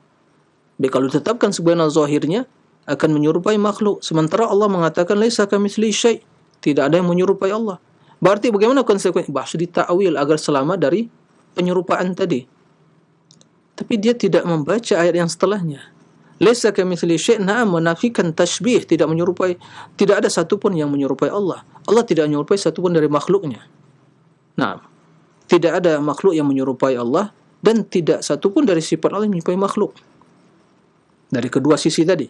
Jadi kalau ditetapkan sebagaimana zahirnya, akan menyerupai makhluk. Sementara Allah mengatakan, laisa kamitsli syai'. Tidak ada yang menyerupai Allah. Berarti bagaimana konsekuensi? Bahasa ditakwil agar selamat dari penyerupaan tadi. Tapi dia tidak membaca ayat yang setelahnya. Laisa kamitsli syai', menafikan tasbih, tidak menyerupai, tidak ada satupun yang menyerupai Allah. Allah tidak menyerupai satupun dari makhluknya. Nah, tidak ada makhluk yang menyerupai Allah dan tidak satupun dari sifat Allah yang menyerupai makhluk. Dari kedua sisi tadi.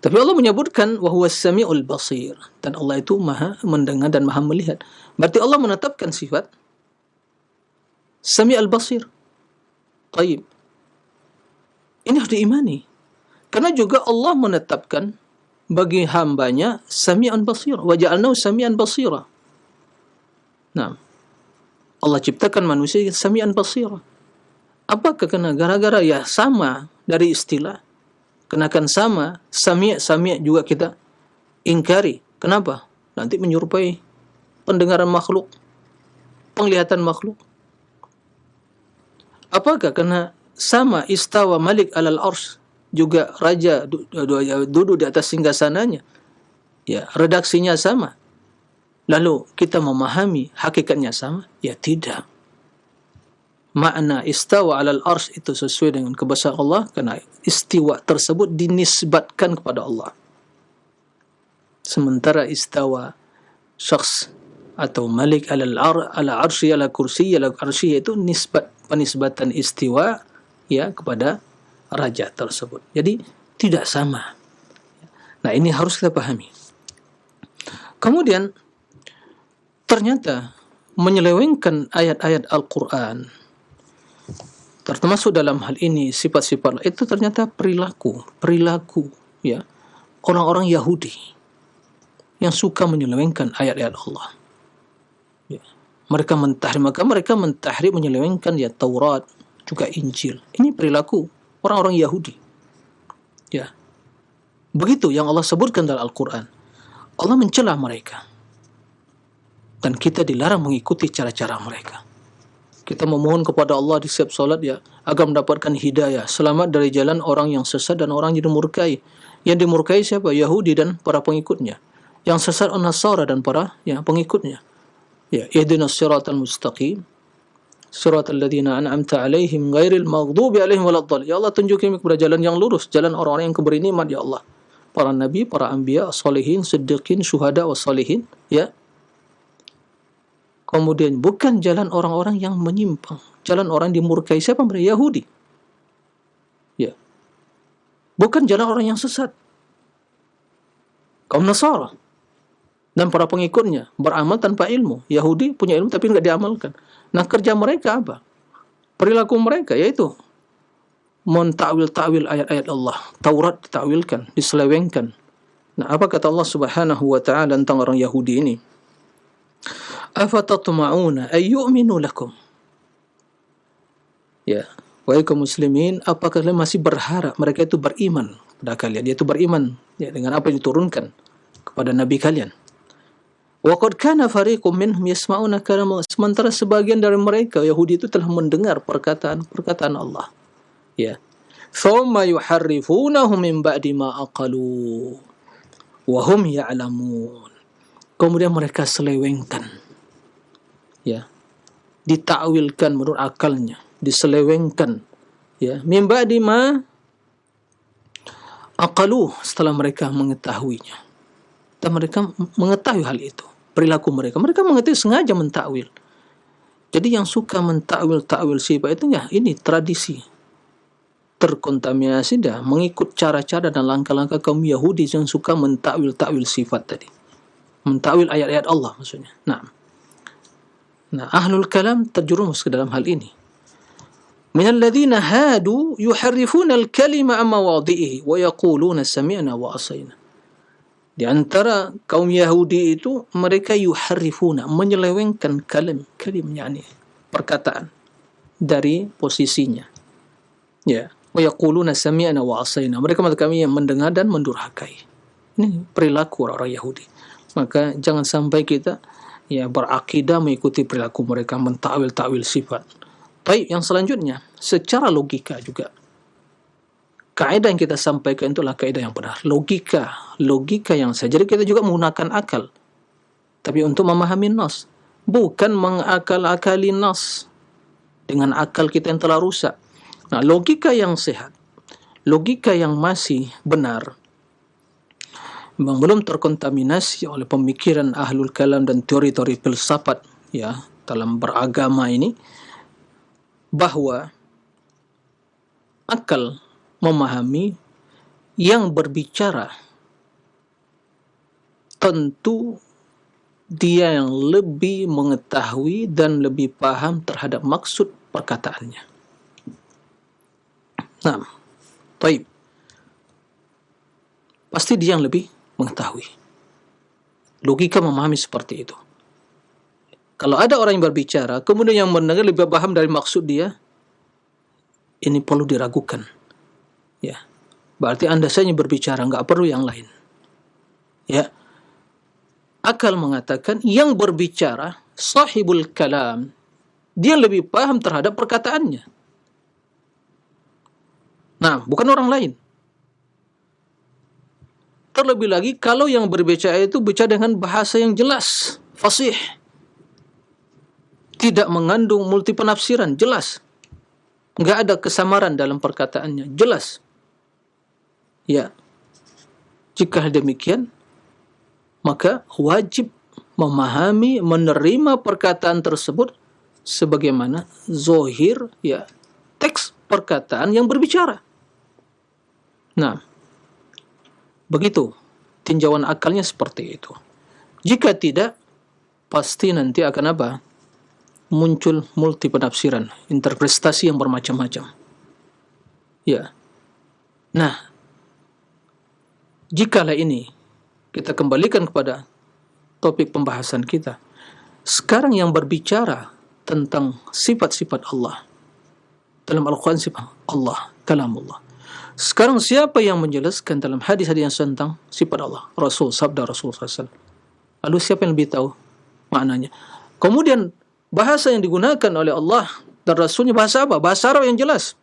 Tapi Allah menyebutkan wa huwas samiul basir, dan Allah itu maha mendengar dan maha melihat. Berarti Allah menetapkan sifat Sami'al basir. Taib. Ini harus diimani. Karena juga Allah menetapkan bagi hambanya Sami'an basir. Wa ja'alnahu Sami'an basira. Nah, Allah ciptakan manusia Sami'an basira. Apakah kena gara-gara ya sama dari istilah? Kenakan sama, Sami' juga kita ingkari. Kenapa? Nanti menyerupai pendengaran makhluk, penglihatan makhluk. Apakah karena sama istawa Malik alal arsy, juga raja duduk di atas singgasananya? Ya, redaksinya sama. Lalu kita memahami hakikatnya sama? Ya tidak. Makna istawa alal arsy itu sesuai dengan kebesaran Allah karena istiwa tersebut dinisbatkan kepada Allah. Sementara istawa syakhs atau malik ala arsy ala kursi ala arsy itu penisbatan istiwa ya kepada raja tersebut. Jadi tidak sama. Nah, ini harus kita pahami. Kemudian ternyata menyelewengkan ayat-ayat Al-Qur'an, termasuk dalam hal ini sifat-sifat itu ternyata perilaku ya orang-orang Yahudi yang suka menyelewengkan ayat-ayat Allah. Ya. Mereka mentahrim menyelewengkan ya Taurat juga Injil. Ini perilaku orang-orang Yahudi. Ya. Begitu yang Allah sebutkan dalam Al-Qur'an. Allah mencela mereka. Dan kita dilarang mengikuti cara-cara mereka. Kita memohon kepada Allah di setiap salat ya agar mendapatkan hidayah, selamat dari jalan orang yang sesat dan orang yang dimurkai. Yang dimurkai siapa? Yahudi dan para pengikutnya. Yang sesat An-Nasara dan para pengikutnya. Ya, ihdinas siratal mustaqim. Siratal ladzina an'amta 'alaihim ghairil maghdubi 'alaihim waladdallin. Ya Allah, tunjukin kepada jalan yang lurus, jalan orang-orang yang kuberi nikmat ya Allah. Para nabi, para anbiya, sholihin, siddiqin, syuhada was sholihin, ya. Kemudian bukan jalan orang-orang yang menyimpang, jalan orang dimurkai. Siapa mereka? Yahudi. Ya. Bukan jalan orang yang sesat. Kaum Nasara dan para pengikutnya beramal tanpa ilmu. Yahudi punya ilmu tapi nggak diamalkan. Nah, kerja mereka apa? Perilaku mereka yaitu mentakwil-takwil ayat-ayat Allah. Taurat ditakwilkan, diselewengkan. Nah, apa kata Allah Subhanahu wa taala tentang orang Yahudi ini? Afatatma'una ay yu'minu lakum. Ya, wahai kaum muslimin, apakah kalian masih berharap mereka itu beriman pada kalian? Dia itu beriman ya dengan apa yang diturunkan kepada nabi kalian. Wa qad kana fariqum minhum yasma'una kalam Allah. Sementara sebagian dari mereka Yahudi itu telah mendengar perkataan Allah. Ya. Thumma yuharrifunahu min ba'di ma aqalu wa hum ya'lamun. Kemudian mereka selewengkan. Ya. Ditakwilkan menurut akalnya, diselewengkan. Ya, min ba'di ma aqalu, setelah mereka mengetahuinya. Dan mereka mengetahui hal itu, perilaku mereka. Mereka mengetahui, sengaja mentakwil. Jadi yang suka mentakwil-takwil sifat itu ya ini tradisi. Terkontaminasi dah mengikut cara-cara dan langkah-langkah kaum Yahudi yang suka mentakwil-takwil sifat tadi. Mentakwil ayat-ayat Allah maksudnya. Nah, ahlul kalam terjerumus ke dalam hal ini. Minal ladzina hadu yuharrifuna al-kalima amma mawadhi'ihi wa yaquluna sami'na wa asayna. Di antara kaum Yahudi itu mereka yuharrifuna, menyelewengkan kalim yakni perkataan dari posisinya. Ya, wa yaquluna sami'na wa asayna. Mereka mengatakan kami yang mendengar dan mendurhakai. Ini perilaku orang Yahudi. Maka jangan sampai kita ya berakidah mengikuti perilaku mereka, mentakwil-takwil sifat. Baik, yang selanjutnya secara logika juga. Kaidah yang kita sampaikan itulah kaidah yang benar. Logika yang sah. Jadi kita juga menggunakan akal. Tapi untuk memahami nas. Bukan mengakal-akali nas. Dengan akal kita yang telah rusak. Nah, logika yang sehat. Logika yang masih benar. Memang belum terkontaminasi oleh pemikiran ahlul kalam dan teori-teori filsafat ya dalam beragama ini. Bahwa akal memahami yang berbicara tentu dia yang lebih mengetahui dan lebih paham terhadap maksud perkataannya. Nah, baik. Pasti dia yang lebih mengetahui. Logika memahami seperti itu. Kalau ada orang yang berbicara, kemudian yang mendengar lebih paham dari maksud dia, ini perlu diragukan. Ya, berarti Anda saja berbicara, nggak perlu yang lain. Ya, akal mengatakan yang berbicara sahibul kalam, dia lebih paham terhadap perkataannya. Nah, bukan orang lain. Terlebih lagi kalau yang berbicara itu bicara dengan bahasa yang jelas, fasih, tidak mengandung multi penafsiran, jelas. Nggak ada kesamaran dalam perkataannya, jelas. Ya, jika demikian, maka wajib memahami, menerima perkataan tersebut sebagaimana zohir, ya, teks perkataan yang berbicara. Nah, begitu tinjauan akalnya seperti itu. Jika tidak, pasti nanti akan apa? Muncul multi penafsiran, interpretasi yang bermacam-macam. Ya. Nah, jikalau ini kita kembalikan kepada topik pembahasan kita. Sekarang yang berbicara tentang sifat-sifat Allah. Dalam Al-Quran sifat Allah, kalamullah. Sekarang siapa yang menjelaskan dalam hadis-hadis yang tentang sifat Allah? Rasul, sabda Rasul SAW. Lalu siapa yang lebih tahu maknanya? Kemudian bahasa yang digunakan oleh Allah dan Rasulnya bahasa apa? Bahasa Arab yang jelas.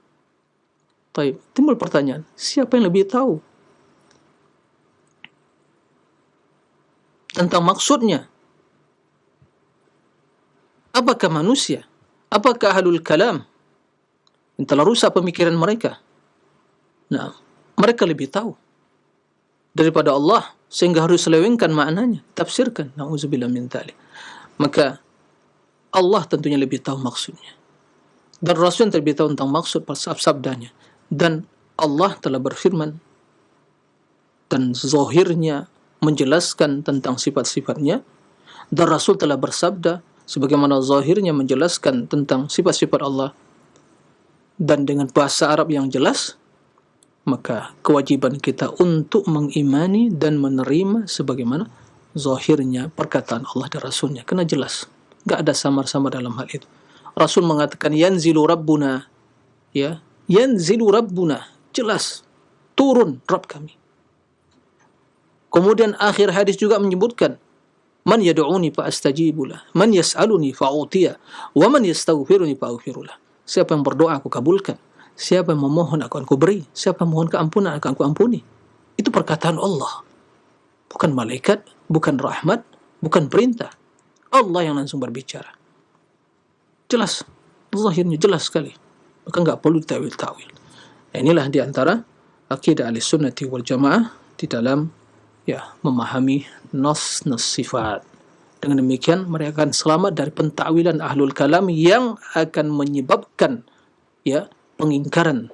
Baik, timbul pertanyaan, siapa yang lebih tahu tentang maksudnya? Apakah manusia? Apakah ahlul kalam yang telah rusak pemikiran mereka? Nah, mereka lebih tahu daripada Allah sehingga harus selewengkan maknanya, tafsirkan. Nauzubillah min dzalik. Maka Allah tentunya lebih tahu maksudnya. Dan Rasul lebih tahu tentang maksud sabdanya. Dan Allah telah berfirman dan zahirnya menjelaskan tentang sifat-sifatnya, dan Rasul telah bersabda sebagaimana zahirnya menjelaskan tentang sifat-sifat Allah dan dengan bahasa Arab yang jelas, maka kewajiban kita untuk mengimani dan menerima sebagaimana zahirnya perkataan Allah dan Rasulnya, kena jelas, enggak ada samar-samar dalam hal itu. Rasul mengatakan yanzilu rabbuna, ya, yanzilu rabbuna, jelas turun Rabb kami. Kemudian akhir hadis juga menyebutkan man yad'uni fa astajibulah, man yas'aluni fa utiya, wa man yastaghfiruni fa aghfirulah. Siapa yang berdoa aku kabulkan, siapa yang memohon akan ku beri, siapa yang mohon keampunan akan ku ampuni. Itu perkataan Allah, bukan malaikat, bukan rahmat, bukan perintah. Allah yang langsung berbicara. Jelas, zahirnya jelas sekali, maka enggak perlu tawil-tawil. Inilah di antara akidah Ahlussunnah wal Jamaah di dalam memahami nas sifat. Dengan demikian mereka akan selamat dari pentakwilan ahlul kalam yang akan menyebabkan pengingkaran,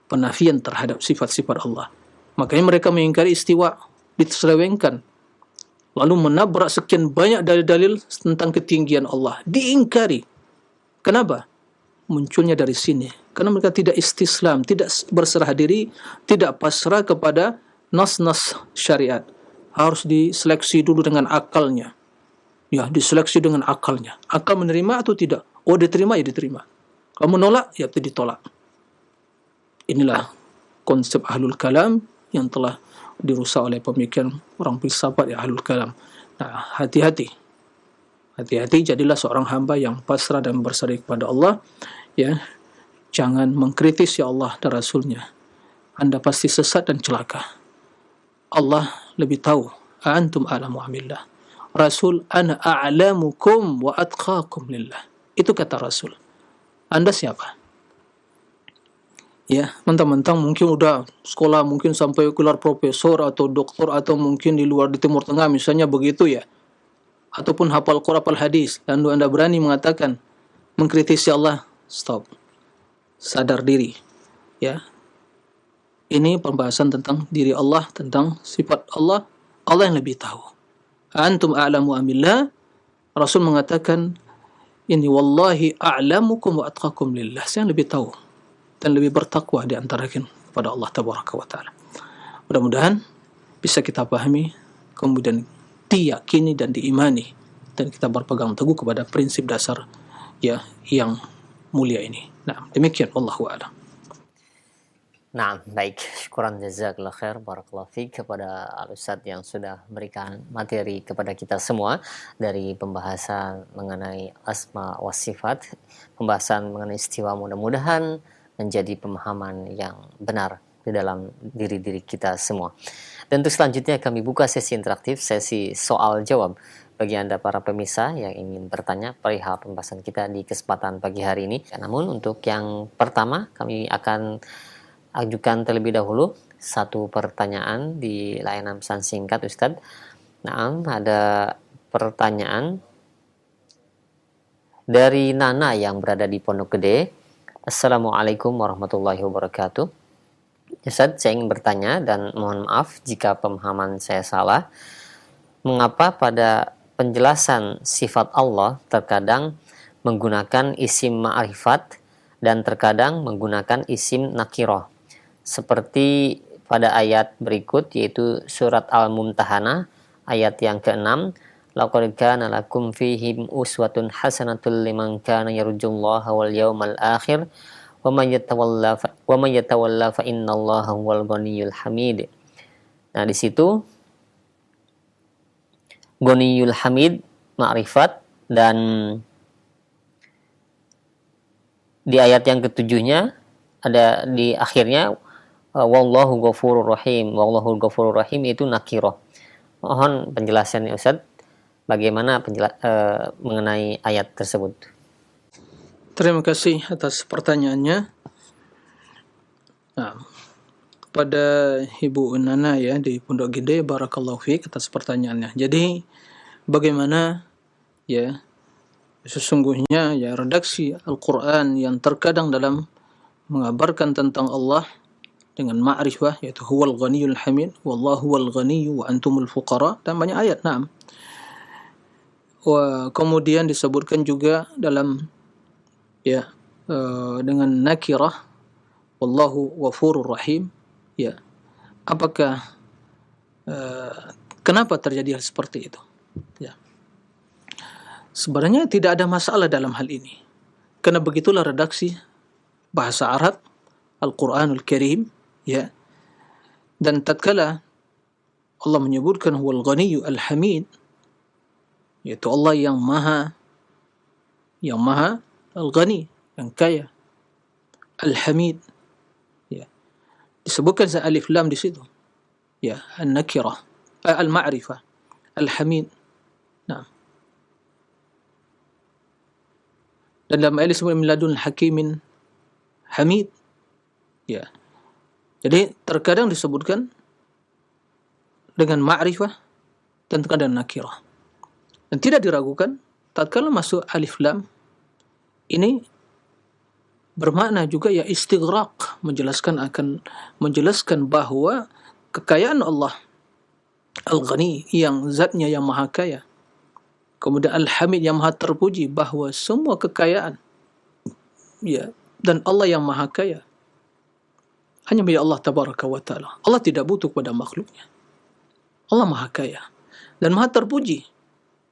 penafian terhadap sifat-sifat Allah. Makanya mereka mengingkari istiwa, diselewengkan, lalu menabrak sekian banyak dalil-dalil tentang ketinggian Allah, diingkari. Kenapa? Munculnya dari sini. Karena mereka tidak istislam, tidak berserah diri, tidak pasrah kepada nas-nas syariat. Harus diseleksi dulu dengan akalnya. Ya, diseleksi dengan akalnya. Akal menerima atau tidak? Oh, diterima, ya diterima. Kamu menolak, ya ditolak. Inilah konsep ahlul kalam yang telah dirusak oleh pemikiran orang filsafat ahlul kalam. Nah, hati-hati. Hati-hati, jadilah seorang hamba yang pasrah dan berserah kepada Allah. Ya, jangan mengkritis Allah dan Rasulnya. Anda pasti sesat dan celaka. Allah lebih tahu. Antum a'lamu amillah. Rasul, ana a'lamukum wa atqakum lillah. Itu kata Rasul. Anda siapa? Ya, mentang-mentang mungkin udah sekolah, mungkin sampai gelar profesor atau doktor, atau mungkin di luar di Timur Tengah misalnya begitu ya, ataupun hafal Quran, hafal hadis, lalu Anda berani mengatakan, mengkritisi Allah. Stop. Sadar diri. Ya. Ini pembahasan tentang diri Allah, tentang sifat Allah. Allah yang lebih tahu. Antum a'lamu amillah. Rasul mengatakan, ini wallahi a'lamukum wa atqakum lillah. Saya lebih tahu dan lebih bertakwa di antara kalian kepada Allah tabaraka wa taala. Mudah-mudahan bisa kita pahami, kemudian diyakini dan diimani, dan kita berpegang teguh kepada prinsip dasar yang mulia ini. Nah, demikian wallahu a'lam. Nah, baik. Syukran jazakallah khair, barakallahu fiik kepada Al-Ustaz yang sudah memberikan materi kepada kita semua dari pembahasan mengenai asma wa sifat, pembahasan mengenai istiwa, mudah-mudahan menjadi pemahaman yang benar di dalam diri-diri kita semua. Dan untuk selanjutnya kami buka sesi interaktif, sesi soal jawab bagi Anda para pemirsa yang ingin bertanya perihal pembahasan kita di kesempatan pagi hari ini. Namun untuk yang pertama kami akan ajukan terlebih dahulu satu pertanyaan di layanan pesan singkat, Ustadz. Nah, ada pertanyaan dari Nana yang berada di Pondok Gede. Assalamualaikum warahmatullahi wabarakatuh. Ustadz, saya ingin bertanya dan mohon maaf jika pemahaman saya salah. Mengapa pada penjelasan sifat Allah terkadang menggunakan isim ma'rifat dan terkadang menggunakan isim nakiroh? Seperti pada ayat berikut, yaitu surat Al-Mumtahanah ayat yang ke-6, laqad kana lakum fihim uswatun hasanatul liman kana yarjullaha wal yawmal akhir wa man yatawalla fa innallaha huwal ghaniyyul hamid. Nah, di situ Ghaniyyul Hamid ma'rifat, dan di ayat yang ketujuhnya ada di akhirnya wallahu ghafurur rahim. Wallahu ghafurur rahim itu nakirah. Mohon penjelasannya Ustaz, bagaimana mengenai ayat tersebut. Terima kasih atas pertanyaannya. Nah, kepada Ibu Nana ya di Pondok Gede, barakallahu fiik atas pertanyaannya. Jadi bagaimana ya Sesungguhnya ya redaksi Al-Quran yang terkadang dalam mengabarkan tentang Allah dengan ma'rifah, yaitu huwal ghaniyul hamid, wallahu huwal ghaniyyu wa antumul fuqara, dan banyak ayat. Naam. Kemudian disebutkan juga dalam ya dengan nakirah, wallahu ghafurur rahim. Ya, apakah kenapa terjadi hal seperti itu? Ya, sebenarnya tidak ada masalah dalam hal ini, karena begitulah redaksi bahasa Arab Al-Quranul Karim. Ya, dan tatkala Allah menyebutkan huwal ghaniyyu al-hamid, yaitu Allah yang maha al-ghani, yang kaya, al-hamid, ya, disebutkan alif lam di situ, ya, an-nakirah, al-ma'rifah, al-hamid. Nah, dan dalam ayat disebut min ladun hakimin hamid. Ya, jadi terkadang disebutkan dengan ma'rifah dan terkadang nakirah, dan tidak diragukan tatkala masuk alif lam ini bermakna juga ya istighraq, menjelaskan bahwa kekayaan Allah Al-Ghani, yang zatnya yang maha kaya, kemudian Al-Hamid yang maha terpuji, bahwa semua kekayaan ya dan Allah yang maha kaya hanya milik Allah tabaraka wa ta'ala. Allah tidak butuh kepada makhluknya. Allah maha kaya dan maha terpuji.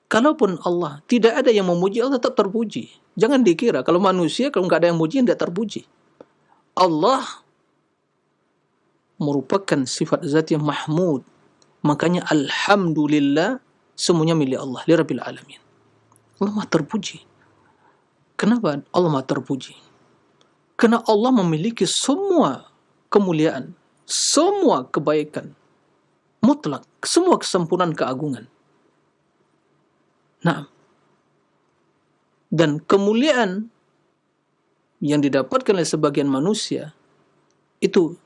Kalaupun Allah tidak ada yang memuji, Allah tetap terpuji. Jangan dikira kalau manusia, kalau nggak ada yang memuji, tidak terpuji. Allah merupakan sifat zat yang mahmud. Makanya alhamdulillah, semuanya milik Allah, li rabbil alamin. Allah maha terpuji. Kenapa Allah maha terpuji? Karena Allah memiliki semua kemuliaan, semua kebaikan, mutlak, semua kesempurnaan keagungan. Nah, dan kemuliaan yang didapatkan oleh sebagian manusia itu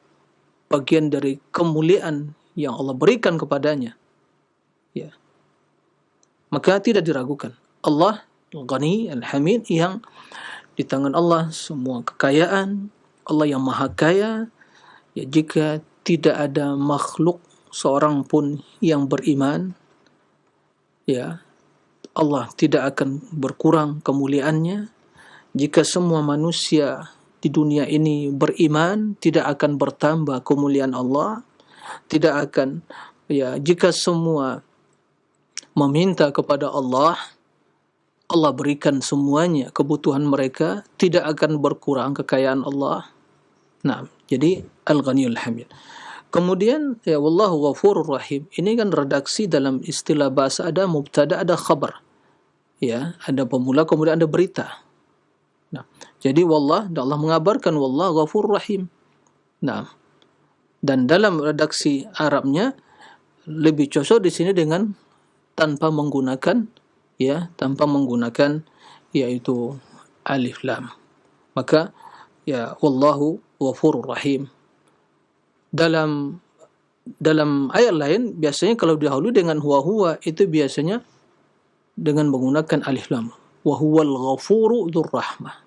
bagian dari kemuliaan yang Allah berikan kepadanya. Ya. Maka tidak diragukan, Allah Al-Ghani Al-Hamid, yang di tangan Allah semua kekayaan, Allah yang maha kaya. Ya, jika tidak ada makhluk seorang pun yang beriman, ya, Allah tidak akan berkurang kemuliaannya. Jika semua manusia di dunia ini beriman, tidak akan bertambah kemuliaan Allah. Tidak akan, ya, jika semua meminta kepada Allah, Allah berikan semuanya kebutuhan mereka, tidak akan berkurang kekayaan Allah. Nah, jadi Al-Ghaniyul Hamid. Kemudian ya wallahu ghafurur rahim. Ini kan redaksi dalam istilah bahasa, ada mubtada, ada khabar. Ya, ada pemula kemudian ada berita. Nah, jadi Allah mengabarkan wallahu ghafurur rahim. Nah, dan dalam redaksi Arabnya lebih cocok di sini dengan tanpa menggunakan yaitu alif lam. Maka ya wallahu ghafurur rahim. Dalam ayat lain biasanya kalau dahulu dengan huwa itu biasanya dengan menggunakan alif lam, wa huwal ghafuru dzur rahmah.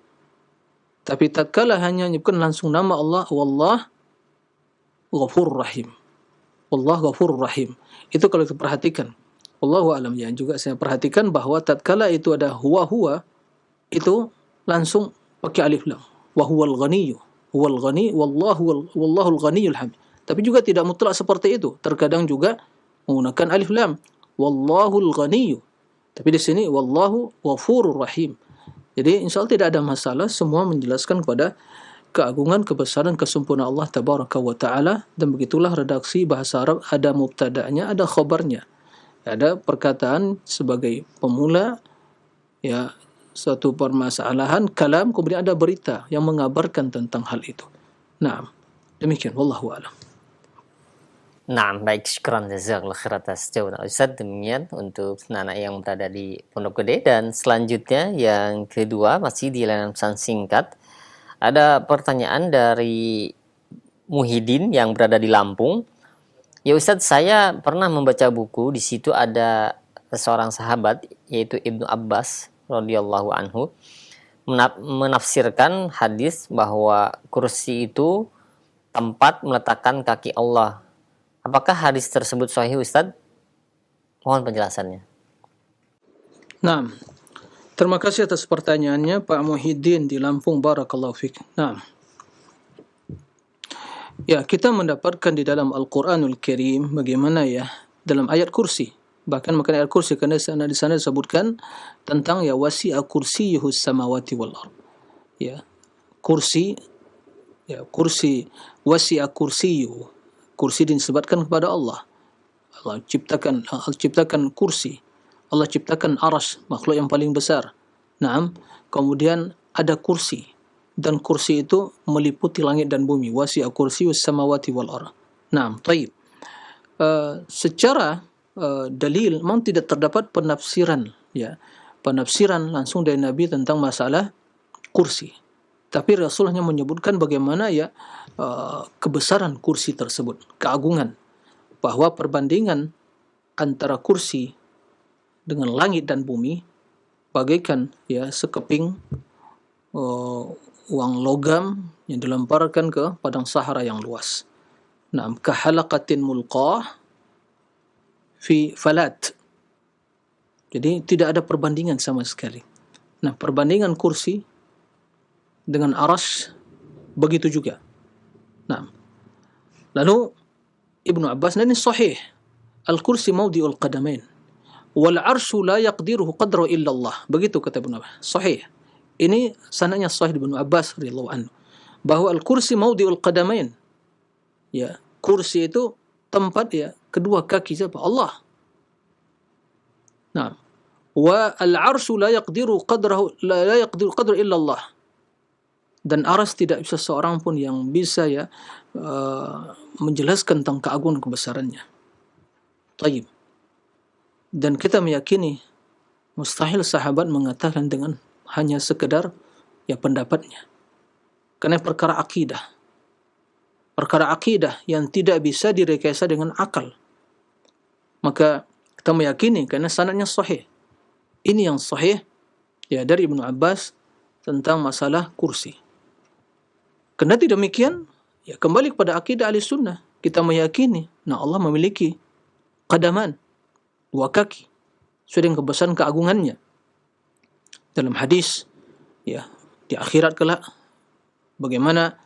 Tapi tatkala hanya menyebutkan langsung nama Allah, wallah ghafurur rahim, wallah ghafurur rahim, itu kalau diperhatikan, wallahu alam, ya, juga saya perhatikan bahwa tatkala itu ada huwa itu langsung pakai alif lam, wa huwal ghaniyyu, huwal ghani, wallahul ghaniyul hamid. Tapi juga tidak mutlak seperti itu. Terkadang juga menggunakan alif lam, wallahul ghaniyyu. Tapi di sini wallahu ghafurur rahim. Jadi insyaallah tidak ada masalah, semua menjelaskan kepada keagungan, kebesaran, kesempurnaan Allah tabaraka wa taala. Dan begitulah redaksi bahasa Arab, ada mubtada'nya, ada khabarnya. Ada perkataan sebagai pemula, ya, suatu permasalahan kalam, kemudian ada berita yang mengabarkan tentang hal itu. Nah, demikian wallahu a'lam. Nah, baik, syukran jazakallahu khair atas jawaban Ustaz. Demikian untuk anak yang berada di Pondok Gede. Dan selanjutnya yang kedua masih di layanan pesan singkat. Ada pertanyaan dari Muhyiddin yang berada di Lampung. Ya Ustaz, saya pernah membaca buku, di situ ada seorang sahabat yaitu Ibnu Abbas radhiyallahu anhu menafsirkan hadis bahwa kursi itu tempat meletakkan kaki Allah. Apakah hadis tersebut sahih, Ustadz? Mohon penjelasannya. Nah, terima kasih atas pertanyaannya Pak Muhyiddin di Lampung, barakallahu fiik. Nah, ya, kita mendapatkan di dalam Al-Qur'anul Karim bagaimana ya dalam ayat kursi. Bahkan ayat kursi karena di sana disebutkan tentang ya wasi'a kursiyyuhus samawati wal ard. Ya, kursi wasi'a kursiyyu. Kursi dinisbatkan kepada Allah. Allah ciptakan kursi. Allah ciptakan arsy, makhluk yang paling besar. Naam, kemudian ada kursi. Dan kursi itu meliputi langit dan bumi. Wasi'a kursiyyus samawati wal ard. Naam, taib. Secara dalil memang tidak terdapat penafsiran langsung dari Nabi tentang masalah kursi. Tapi Rasulnya menyebutkan bagaimana ya kebesaran kursi tersebut, keagungan, bahwa perbandingan antara kursi dengan langit dan bumi bagaikan ya sekeping uang logam yang dilemparkan ke padang sahara yang luas. Nah, kahalaqatin mulqah fi falat. Jadi tidak ada perbandingan sama sekali. Nah, perbandingan kursi dengan arsy begitu juga. Nah, lalu Ibnu Abbas, ini sahih. Al-kursi mawdi'ul qadamain. Wal arsyu la yaqdiruhu qadra illa Allah. Begitu kata Ibnu Abbas. Sahih. Ini sanadnya sahih Ibnu Abbas radhiyallahu anhu. Bahwa al-kursi mawdi'ul qadamain. Ya, kursi itu tempat ya kedua kaki siapa? Allah. Nah, wa al-arsyu la yaqdiru qadra illa Allah. Dan aras tidak bisa seorang pun yang bisa ya menjelaskan tentang keagungan kebesarannya. Taib. Dan kita meyakini mustahil sahabat mengatakan dengan hanya sekedar ya pendapatnya. Karena perkara akidah. Perkara akidah yang tidak bisa direkayasa dengan akal. Maka kita meyakini karena sanadnya sahih. Ini yang sahih ya dari Ibnu Abbas tentang masalah kursi. Karena tidak demikian, ya kembali kepada akidah ahli sunnah. Kita meyakini, Allah memiliki qadaman, dua kaki, sesuai dengan kebesaran keagungannya. Dalam hadis, ya di akhirat kelak, bagaimana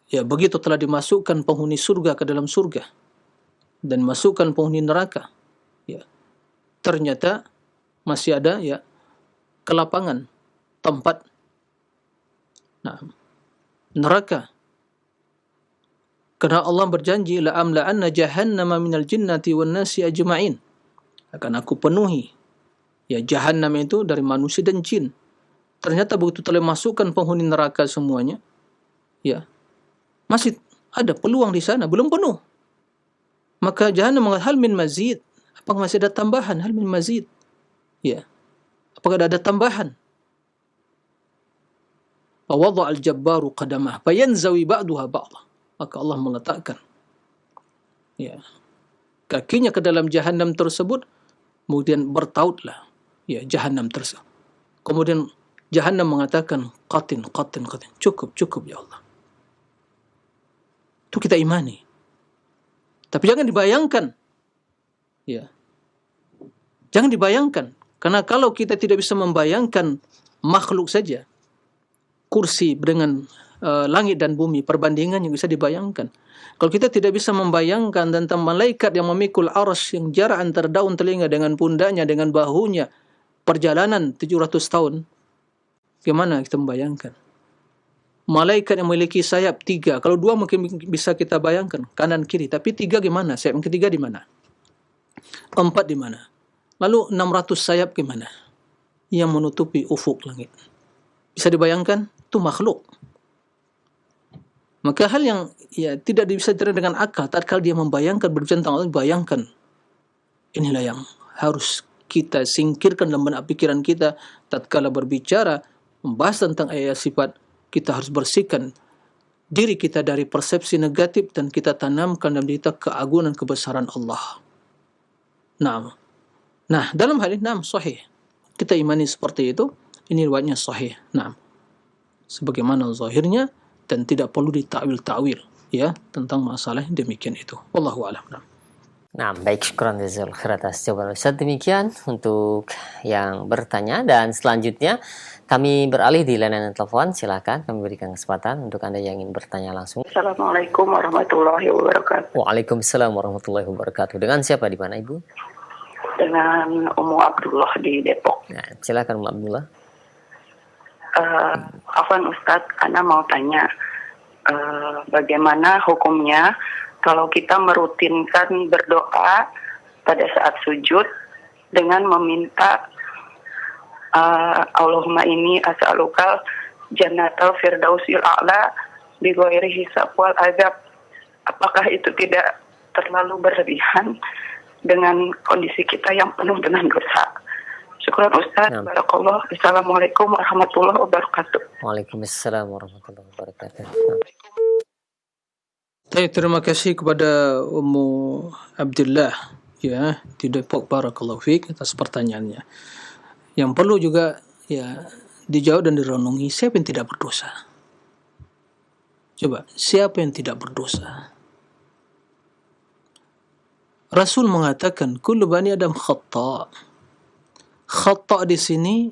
ya begitu telah dimasukkan penghuni surga ke dalam surga dan masukkan penghuni neraka, ya ternyata masih ada ya kelapangan tempat. Nah, neraka. Karena Allah berjanji la amla'anna jahannama minal jinnati wan nasi ajma'in. Akan aku penuhi ya jahannam itu dari manusia dan jin. Ternyata begitu telah masukkan penghuni neraka semuanya, ya masih ada peluang di sana, belum penuh. Maka jahannam mengatakan hal min mazid. Apakah masih ada tambahan? Hal min mazid. Ya. Apakah ada tambahan? Fawadha al-jabbaru qadamah fayanzawi ba'duha ba'dah. Maka Allah meletakkan ya kakinya ke dalam jahannam tersebut, kemudian bertautlah ya jahannam tersebut. Kemudian jahannam mengatakan qatin. Cukup ya Allah. Itu kita imani. Tapi jangan dibayangkan. Ya. Jangan dibayangkan. Karena kalau kita tidak bisa membayangkan makhluk saja, kursi dengan langit dan bumi, perbandingan yang bisa dibayangkan. Kalau kita tidak bisa membayangkan tentang malaikat yang memikul arsy yang jarak antara daun telinga dengan pundaknya, dengan bahunya, perjalanan 700 tahun, gimana kita membayangkan? Malaikat yang memiliki sayap 3, kalau 2 mungkin bisa kita bayangkan, kanan kiri, tapi 3 gimana? Sayap yang ketiga di mana? 4 di mana? Lalu 600 sayap gimana? Yang menutupi ufuk langit. Bisa dibayangkan? Itu makhluk. Maka hal yang ya tidak bisa diterima dengan akal, tatkala dia membayangkan, berbicara tentang Allah, bayangkan. Inilah yang harus kita singkirkan dalam benak pikiran kita tatkala berbicara, membahas tentang ayat sifat. Kita harus bersihkan diri kita dari persepsi negatif dan kita tanamkan dalam diri kita keagungan kebesaran Allah. Nah, dalam hal ini sahih. kita imani seperti itu, ini riwayatnya sahih. Nah, sebagaimana zahirnya dan tidak perlu ditakwil-takwil ya tentang masalah yang demikian itu. Wallahu a'lam. Nah, baik, syukran jazakallahu khair atas jawaban Ustaz. Demikian untuk yang bertanya, dan selanjutnya kami beralih di layanan telepon. Silakan kami berikan kesempatan untuk Anda yang ingin bertanya langsung. Assalamualaikum warahmatullahi wabarakatuh. Waalaikumsalam warahmatullahi wabarakatuh. Dengan siapa, di mana Ibu? Dengan Ummu Abdullah di Depok. Nah, silakan Ummu Abdullah. Afwan Ustadz, Ana mau tanya bagaimana hukumnya kalau kita merutinkan berdoa pada saat sujud dengan meminta Allahumma inni as'alukal jannatal firdausil a'la bi ghairi hisab wal azab. Apakah itu tidak terlalu berlebihan dengan kondisi kita yang penuh dengan dosa? Syukran Ustaz. Barakallah. Assalamualaikum warahmatullahi wabarakatuh. Waalaikumsalam warahmatullahi wabarakatuh. Terima kasih kepada Ummu Abdullah ya di Depok, barakallahu fiik atas pertanyaannya. Yang perlu juga ya dijawab dan direnungi, siapa yang tidak berdosa? Coba, siapa yang tidak berdosa? Rasul mengatakan kullu bani Adam khata'. Khata' di sini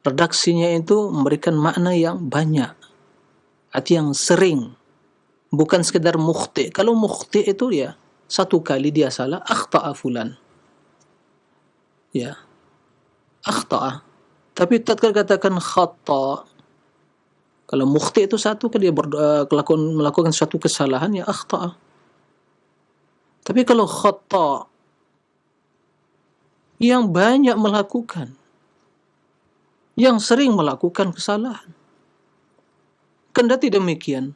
redaksinya itu memberikan makna yang banyak. Arti yang sering. Bukan sekedar mukhti'. Kalau mukhti' itu ya satu kali dia salah, akhta'a fulan. Ya. Akhta'a. Tapi tatkala katakan khata', kalau mukhti' itu satu kali dia melakukan suatu kesalahan, ya akhta'a. Tapi kalau khata' yang banyak melakukan, yang sering melakukan kesalahan. Kendati demikian,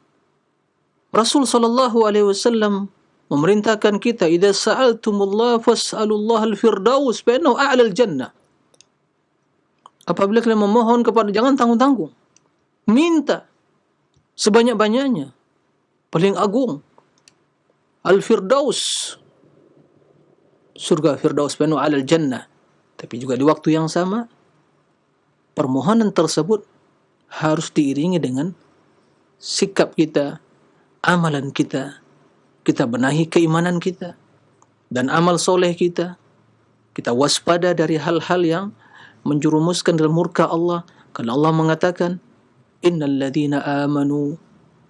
Rasul sallallahu alaihi wasallam memerintahkan kita, "Idza sa'altumullah fas'alullaha al-firdaus fa innahu a'lal jannah." Apabila kalian memohon kepada, jangan tanggung-tanggung. Minta sebanyak-banyaknya. Paling agung Al-Firdaus, surga Firdaus, fa innahu a'lal jannah. Tapi juga di waktu yang sama, permohonan tersebut harus diiringi dengan sikap kita, amalan kita. Kita benahi keimanan kita dan amal soleh kita. Kita waspada dari hal-hal yang menjerumuskan dalam murka Allah. Karena Allah mengatakan, innal ladzina amanu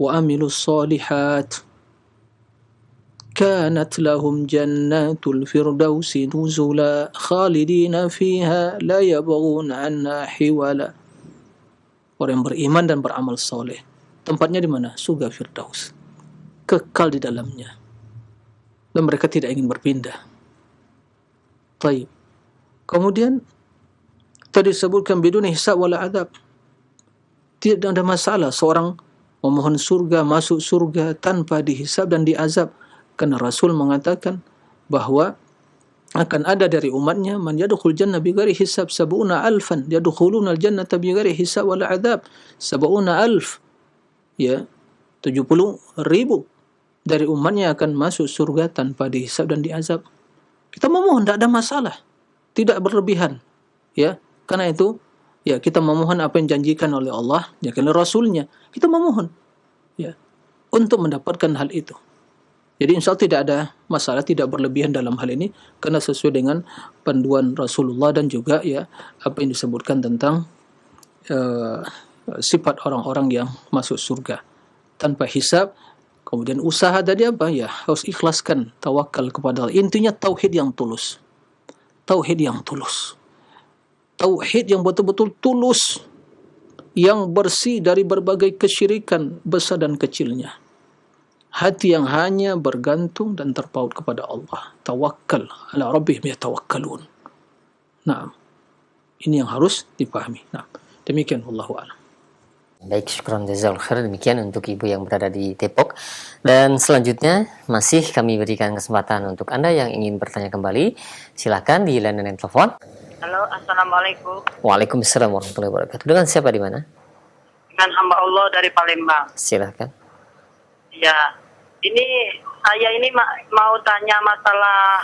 wa amilus solihat kanat lahum jannatul firdausi nuzula khalidina fiha la yabghuna anha hiwala. Orang yang beriman dan beramal soleh, tempatnya di mana? Surga Firdaus, kekal di dalamnya, dan mereka tidak ingin berpindah. Taib. Kemudian tadi disebutkan bidun hisab wala adab. Tidak ada masalah seorang memohon surga, masuk surga tanpa dihisab dan diazab. Karena Rasul mengatakan bahwa akan ada dari umatnya man yadkhul jannah bighairi hisab sab'una alfan yadkhuluna al-jannata bighairi hisab wala adab. 70,000 ya, 70,000 dari umatnya akan masuk surga tanpa dihisab dan diazab. Kita memohon, tidak ada masalah, tidak berlebihan ya. Karena itu ya kita memohon apa yang janjikan oleh Allah ya, oleh Rasulnya. Kita memohon ya untuk mendapatkan hal itu. Jadi insya Allah tidak ada masalah, tidak berlebihan dalam hal ini, karena sesuai dengan panduan Rasulullah dan juga ya apa yang disebutkan tentang sifat orang-orang yang masuk surga tanpa hisab. Kemudian usaha tadi apa ya, harus ikhlaskan, tawakal kepada Allah. Intinya tauhid yang tulus, tauhid yang tulus, tauhid yang betul-betul tulus, yang bersih dari berbagai kesyirikan besar dan kecilnya. Hati yang hanya bergantung dan terpaut kepada Allah. Tawakkal ala rabbihim yatawakkalun. Nah, ini yang harus dipahami. Nah, demikian wallahu a'lam. Baik, syukran jazakallahu khair. Demikian untuk Ibu yang berada di Depok. Dan selanjutnya masih kami berikan kesempatan untuk Anda yang ingin bertanya kembali. Silakan di layanan telepon. Halo, assalamualaikum. Waalaikumsalam warahmatullahi wabarakatuh. Dengan siapa, di mana? Dengan hamba Allah dari Palembang. Silakan. Ya, ini saya ini mau tanya masalah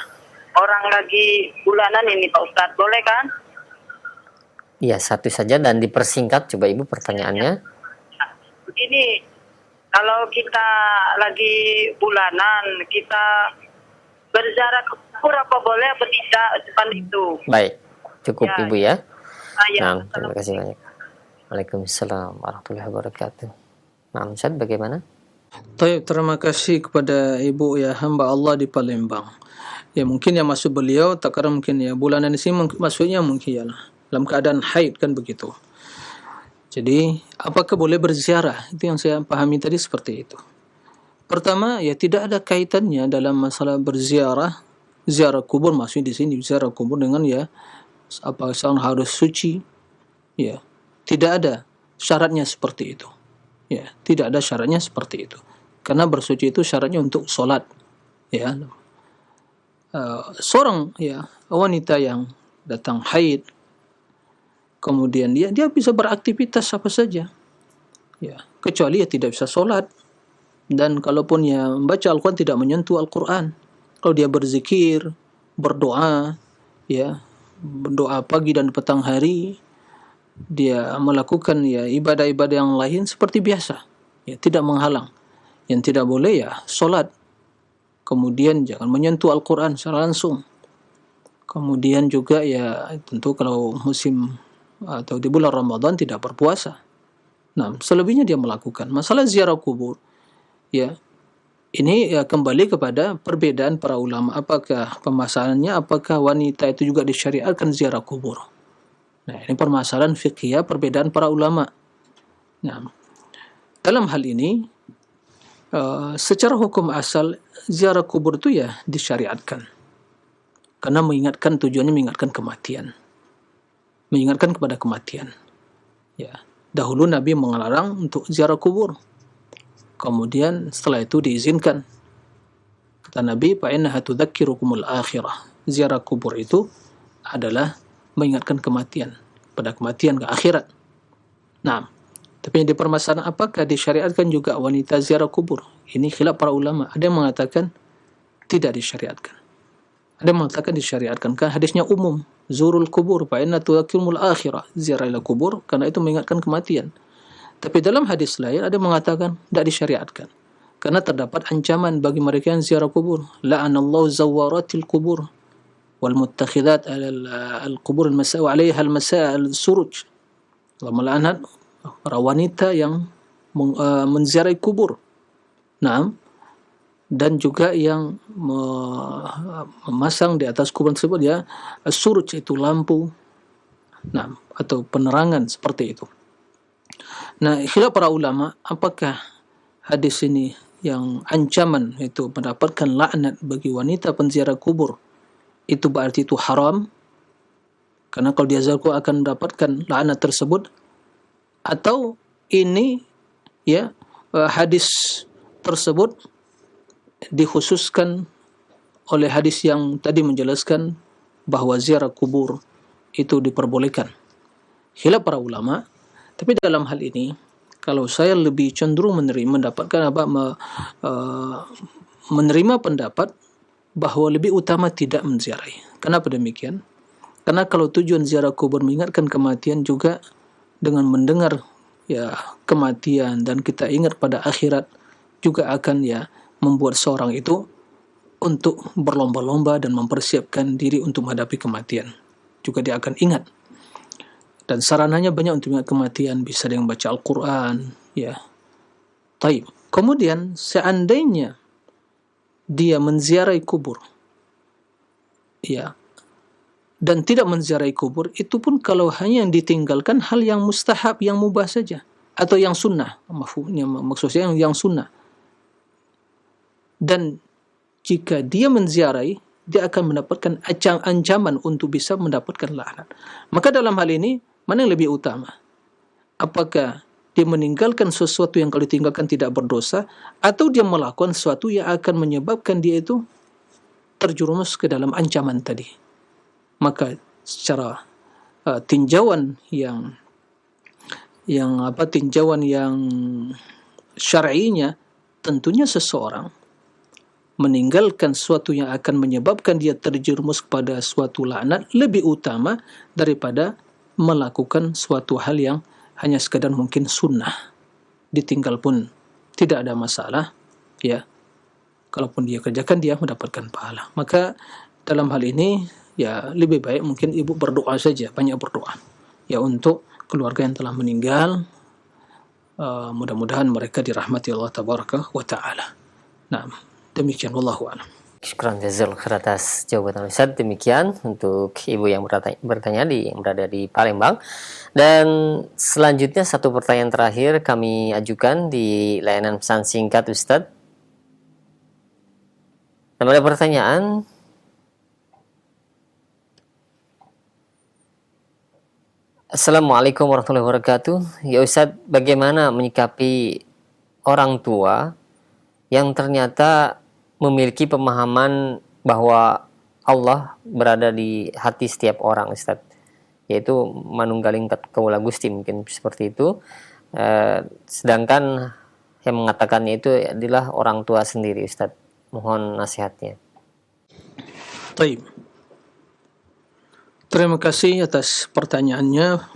orang lagi bulanan ini Pak Ustadz, boleh kan? Iya, satu saja dan dipersingkat coba Ibu pertanyaannya. Ini kalau kita lagi bulanan, kita berziarah ke kubur apa boleh apa tidak depan itu? Baik, cukup Ya. Ibu ya. Ya. Nah, terima kasih banyak. Waalaikumsalam warahmatullahi wabarakatuh. Nah, Ustaz bagaimana? Baik, terima kasih kepada Ibu ya, hamba Allah di Palembang. Ya mungkin yang maksud beliau terkadang mungkin ya bulanan di sini maksudnya mungkin ya dalam keadaan haid kan begitu. Jadi apakah boleh berziarah? Itu yang saya pahami tadi seperti itu. Pertama ya tidak ada kaitannya dalam masalah berziarah, ziarah kubur maksudnya di sini ziarah kubur dengan ya apa seorang harus suci. Ya, tidak ada syaratnya seperti itu. Ya, tidak ada syaratnya seperti itu. Karena bersuci itu syaratnya untuk sholat. Ya, seorang ya wanita yang datang haid, kemudian dia bisa beraktivitas apa saja. Ya, kecuali dia tidak bisa sholat. Dan kalaupun ya membaca Al-Quran tidak menyentuh Al-Quran. Kalau dia berzikir, berdoa, ya, berdoa pagi dan petang hari, dia melakukan ya ibadah-ibadah yang lain seperti biasa, ya tidak menghalang. Yang tidak boleh ya solat, kemudian jangan menyentuh Al-Quran secara langsung. Kemudian juga ya tentu kalau musim atau di bulan Ramadan tidak berpuasa. Nah, selebihnya dia melakukan. Masalah ziarah kubur, ya ini ya kembali kepada perbedaan para ulama. Apakah pemasalannya, apakah wanita itu juga disyariatkan ziarah kubur? Nah, ini permasalahan fikih, perbedaan para ulama. Nah, dalam hal ini, secara hukum asal, ziarah kubur itu ya disyariatkan. Karena tujuannya mengingatkan kematian. Mengingatkan kepada kematian. Ya, dahulu Nabi melarang untuk ziarah kubur. Kemudian setelah itu diizinkan. Kata Nabi, فَإِنَّهَا تُذَكِّرُكُمُ الْآخِرَةِ. Ziarah kubur itu adalah mengingatkan kematian, pada kematian ke akhirat. Nah, tapi yang dipermasalahan apakah disyariatkan juga wanita ziarah kubur? Ini khilaf para ulama. Ada yang mengatakan tidak disyariatkan. Ada yang mengatakan disyariatkan. Kan hadisnya umum, zurul kubur fa inna tudzakirul akhirah. Ziarahlah kubur karena itu mengingatkan kematian. Tapi dalam hadis lain ada yang mengatakan tidak disyariatkan. Karena terdapat ancaman bagi mereka yang ziarah kubur. La'anallahu zawaratil kubur والمتخذات على القبور المساء وعليها المساء السرج. Allah melaknat para wanita yang menziarahi kubur. Nah, dan juga yang memasang di atas kubur tersebut ya suruj, itu lampu. Nah, atau penerangan seperti itu. Nah, khilaf para ulama apakah hadis ini yang ancaman itu mendapatkan laknat bagi wanita penziarah kubur itu berarti itu haram, karena kalau dia ziarah akan mendapatkan laknat tersebut, atau ini ya hadis tersebut dikhususkan oleh hadis yang tadi menjelaskan bahwa ziarah kubur itu diperbolehkan. Khilaf para ulama, tapi dalam hal ini kalau saya lebih cenderung menerima pendapat bahwa lebih utama tidak menziarahi. Kenapa demikian? Karena kalau tujuan ziarah kubur mengingatkan kematian juga dengan mendengar ya kematian dan kita ingat pada akhirat juga akan ya membuat seorang itu untuk berlomba-lomba dan mempersiapkan diri untuk menghadapi kematian. Juga dia akan ingat. Dan sarananya banyak untuk ingat kematian, bisa dengan baca Al-Quran, ya. Taib. Kemudian seandainya dia menziarahi kubur, ya, dan tidak menziarahi kubur, itu pun kalau hanya yang ditinggalkan hal yang mustahab, yang mubah saja, atau yang sunnah, maksudnya yang sunnah. Dan jika dia menziarahi, dia akan mendapatkan ancaman untuk bisa mendapatkan laknat. Maka dalam hal ini, mana yang lebih utama? Apakah dia meninggalkan sesuatu yang kalau ditinggalkan tidak berdosa, atau dia melakukan sesuatu yang akan menyebabkan dia itu terjerumus ke dalam ancaman tadi? Maka secara tinjauan yang syar'inya, tentunya seseorang meninggalkan sesuatu yang akan menyebabkan dia terjerumus kepada suatu laknat lebih utama daripada melakukan suatu hal yang hanya sekadar mungkin sunnah, ditinggal pun tidak ada masalah, ya. Kalaupun dia kerjakan, dia mendapatkan pahala. Maka dalam hal ini, ya lebih baik mungkin ibu berdoa saja, banyak berdoa, ya untuk keluarga yang telah meninggal. Mudah-mudahan mereka dirahmati Allah Tabaraka wa Ta'ala. Nah, demikian, wallahu a'lam. Syukran jazil atas jawaban Ustaz. Demikian untuk ibu yang bertanya yang berada di Palembang. Dan selanjutnya satu pertanyaan terakhir kami ajukan di layanan pesan singkat Ustaz. Dan ada pertanyaan. Assalamualaikum warahmatullahi wabarakatuh. Ya Ustaz, bagaimana menyikapi orang tua yang ternyata memiliki pemahaman bahwa Allah berada di hati setiap orang, Ustaz, yaitu manunggaling kaula Gusti, mungkin seperti itu, sedangkan yang mengatakannya itu adalah orang tua sendiri, Ustaz. Mohon nasihatnya. Baik. Terima kasih atas pertanyaannya.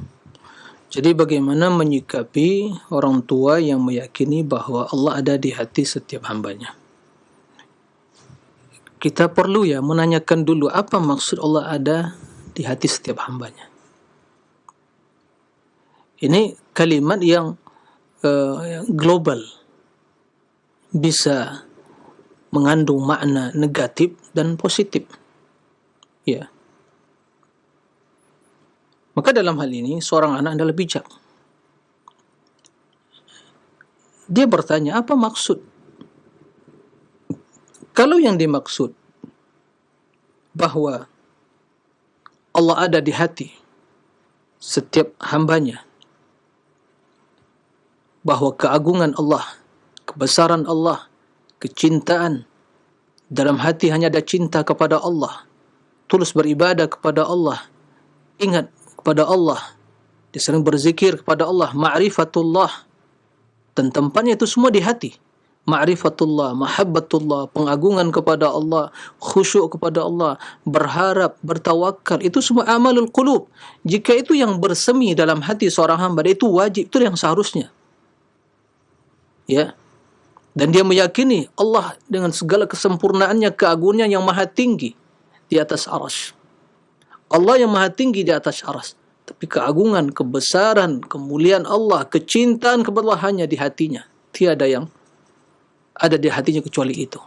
Jadi bagaimana menyikapi orang tua yang meyakini bahwa Allah ada di hati setiap hambanya? Kita perlu ya menanyakan dulu apa maksud Allah ada di hati setiap hambanya. Ini kalimat yang global, bisa mengandung makna negatif dan positif. Ya. Maka dalam hal ini seorang anak adalah bijak. Dia bertanya, apa maksud? Kalau yang dimaksud bahwa Allah ada di hati setiap hambanya, bahwa keagungan Allah, kebesaran Allah, kecintaan, dalam hati hanya ada cinta kepada Allah, tulus beribadah kepada Allah, ingat kepada Allah, dia sering berzikir kepada Allah, ma'rifatullah, dan tempatnya itu semua di hati. Ma'rifatullah, mahabbatullah, pengagungan kepada Allah, khusyuk kepada Allah, berharap, bertawakal, itu semua amalul qulub. Jika itu yang bersemi dalam hati seorang hamba, itu wajib, itu yang seharusnya. Ya. Dan dia meyakini Allah dengan segala kesempurnaannya, keagungannya yang maha tinggi di atas arsy. Allah yang maha tinggi di atas arsy, tapi keagungan, kebesaran, kemuliaan Allah, kecintaan kepada Allah hanya di hatinya. Tiada yang ada di hatinya kecuali itu.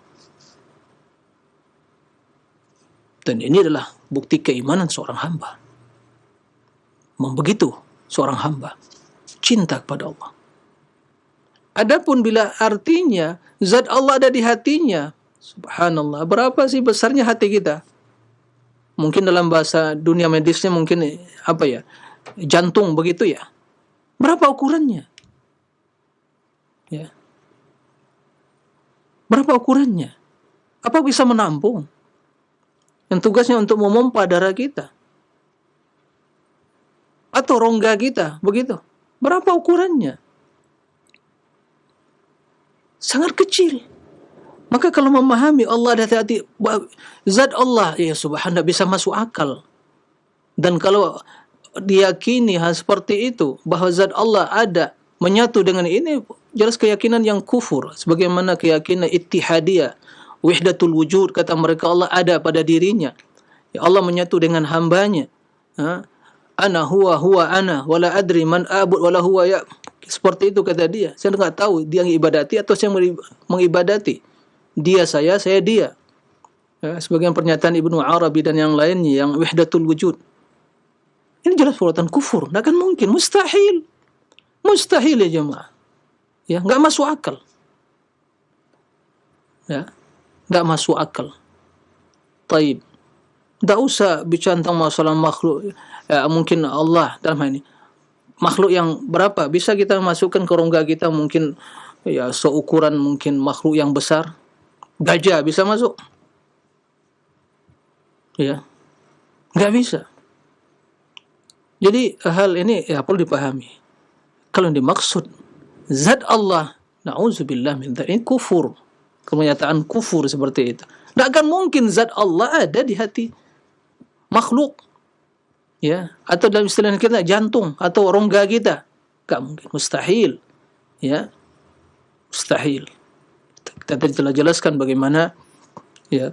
Dan ini adalah bukti keimanan seorang hamba. Membegitu seorang hamba cinta kepada Allah. Adapun bila artinya zat Allah ada di hatinya, subhanallah, berapa sih besarnya hati kita? Mungkin dalam bahasa dunia medisnya mungkin apa ya, jantung begitu ya. Berapa ukurannya? Ya. Berapa ukurannya? Apa bisa menampung? Yang tugasnya untuk memompa darah kita atau rongga kita, begitu. Berapa ukurannya? Sangat kecil. Maka kalau memahami Allah ada hati, zat Allah, ya subhanallah, bisa masuk akal. Dan kalau diyakini hal seperti itu, bahwa zat Allah ada, menyatu dengan ini, jelas keyakinan yang kufur. Sebagaimana keyakinan ittihadiyah, wahdatul wujud, kata mereka Allah ada pada dirinya. Ya Allah menyatu dengan hambanya. Ana huwa ana, wala adri man abud, wala huwa ya. Seperti itu kata dia. Saya tidak tahu dia yang ibadati atau saya mengibadati. Dia saya dia. Ya, sebagian pernyataan Ibnu Arabi dan yang lainnya yang wahdatul wujud. Ini jelas perbuatan kufur. Tidak akan mungkin. Mustahil. Mustahil ya jemaah. Ya, enggak masuk akal. Ya, enggak masuk akal. Taib. Tidak usah bicara tentang masalah makhluk. Ya, mungkin Allah dalam hal ini. Makhluk yang berapa? Bisa kita masukkan ke rongga kita mungkin ya seukuran mungkin makhluk yang besar. Gajah bisa masuk? Ya, nggak bisa. Jadi hal ini ya perlu dipahami. Kalau yang dimaksud zat Allah, na'udzubillah min dzalik, kufur. Kenyataan kufur seperti itu. Nggak akan mungkin zat Allah ada di hati makhluk. Ya, atau dalam istilah kita jantung atau rongga kita. Enggak mungkin, mustahil. Ya, mustahil. Kita tadi telah jelaskan bagaimana ya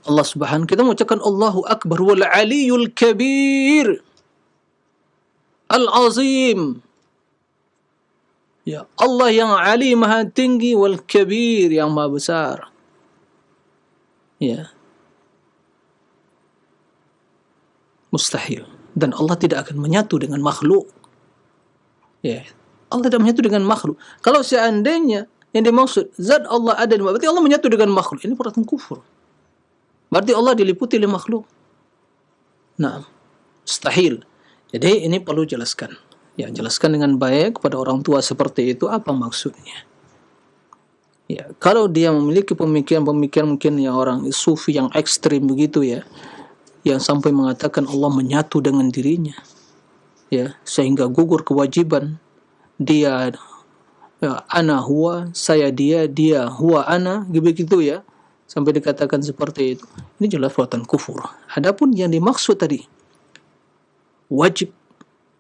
Allah Subhanahu, kita mengucapkan Allahu Akbar wal Aliyul Kabir Al-Azim. Ya, Allah yang Ali maha tinggi, wal Kabir yang maha besar. Ya. Mustahil. Dan Allah tidak akan menyatu dengan makhluk. Ya. Allah tidak menyatu dengan makhluk. Kalau seandainya yang dimaksud zat Allah ada, berarti Allah menyatu dengan makhluk. Ini perkataan kufur. Berarti Allah diliputi oleh makhluk. Nah, mustahil. Jadi ini perlu jelaskan. Ya, jelaskan dengan baik kepada orang tua seperti itu apa maksudnya. Ya, kalau dia memiliki pemikiran mungkin yang orang sufi yang ekstrim begitu ya, yang sampai mengatakan Allah menyatu dengan dirinya, ya, sehingga gugur kewajiban dia, ya, ana huwa, saya dia, dia huwa ana, begitu ya, sampai dikatakan seperti itu. Ini jelas perbuatan kufur. Adapun yang dimaksud tadi, wajib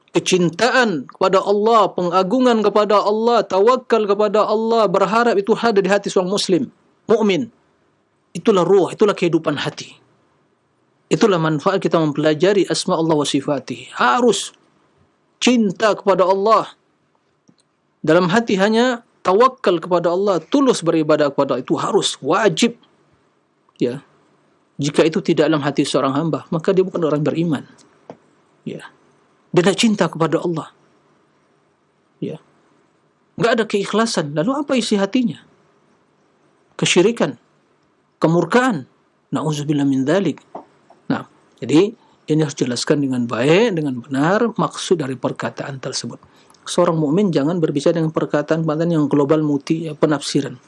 kecintaan kepada Allah, pengagungan kepada Allah, tawakal kepada Allah, berharap, itu ada di hati seorang muslim, mukmin. Itulah ruh, itulah kehidupan hati. Itulah manfaat kita mempelajari asma Allah wa sifatihi. Harus cinta kepada Allah. Dalam hati hanya tawakal kepada Allah, tulus beribadah kepada Allah, itu harus, wajib. Ya. Jika itu tidak dalam hati seorang hamba, maka dia bukan orang beriman. Ya. Dia tidak cinta kepada Allah. Ya. Enggak ada keikhlasan. Lalu apa isi hatinya? Kesyirikan, kemurkaan. Na'udzubillah min dzalik. Nah, jadi ini harus dijelaskan dengan baik, dengan benar maksud dari perkataan tersebut. Seorang mukmin jangan berbicara dengan perkataan yang global muti, ya, penafsiran.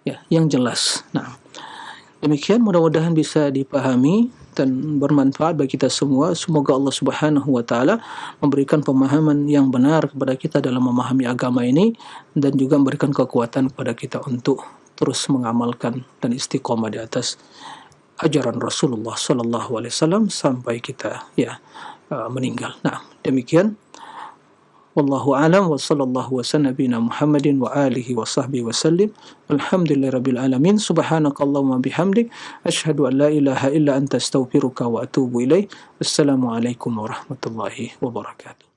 Ya, yang jelas. Nah, demikian mudah-mudahan bisa dipahami dan bermanfaat bagi kita semua. Semoga Allah Subhanahu wa taala memberikan pemahaman yang benar kepada kita dalam memahami agama ini, dan juga memberikan kekuatan kepada kita untuk terus mengamalkan dan istiqomah di atas ajaran Rasulullah sallallahu alaihi wasallam sampai kita meninggal. Nah, demikian. Wallahu a'lam wa sallallahu wa sallam nabiyina Muhammadin wa alihi wa sahbihi wa sallim. Alhamdulillahirabbil alamin. Subhanakallahumma bihamdik asyhadu an la ilaha illa anta astaghfiruka wa atubu ilaik. Assalamualaikum warahmatullahi wabarakatuh.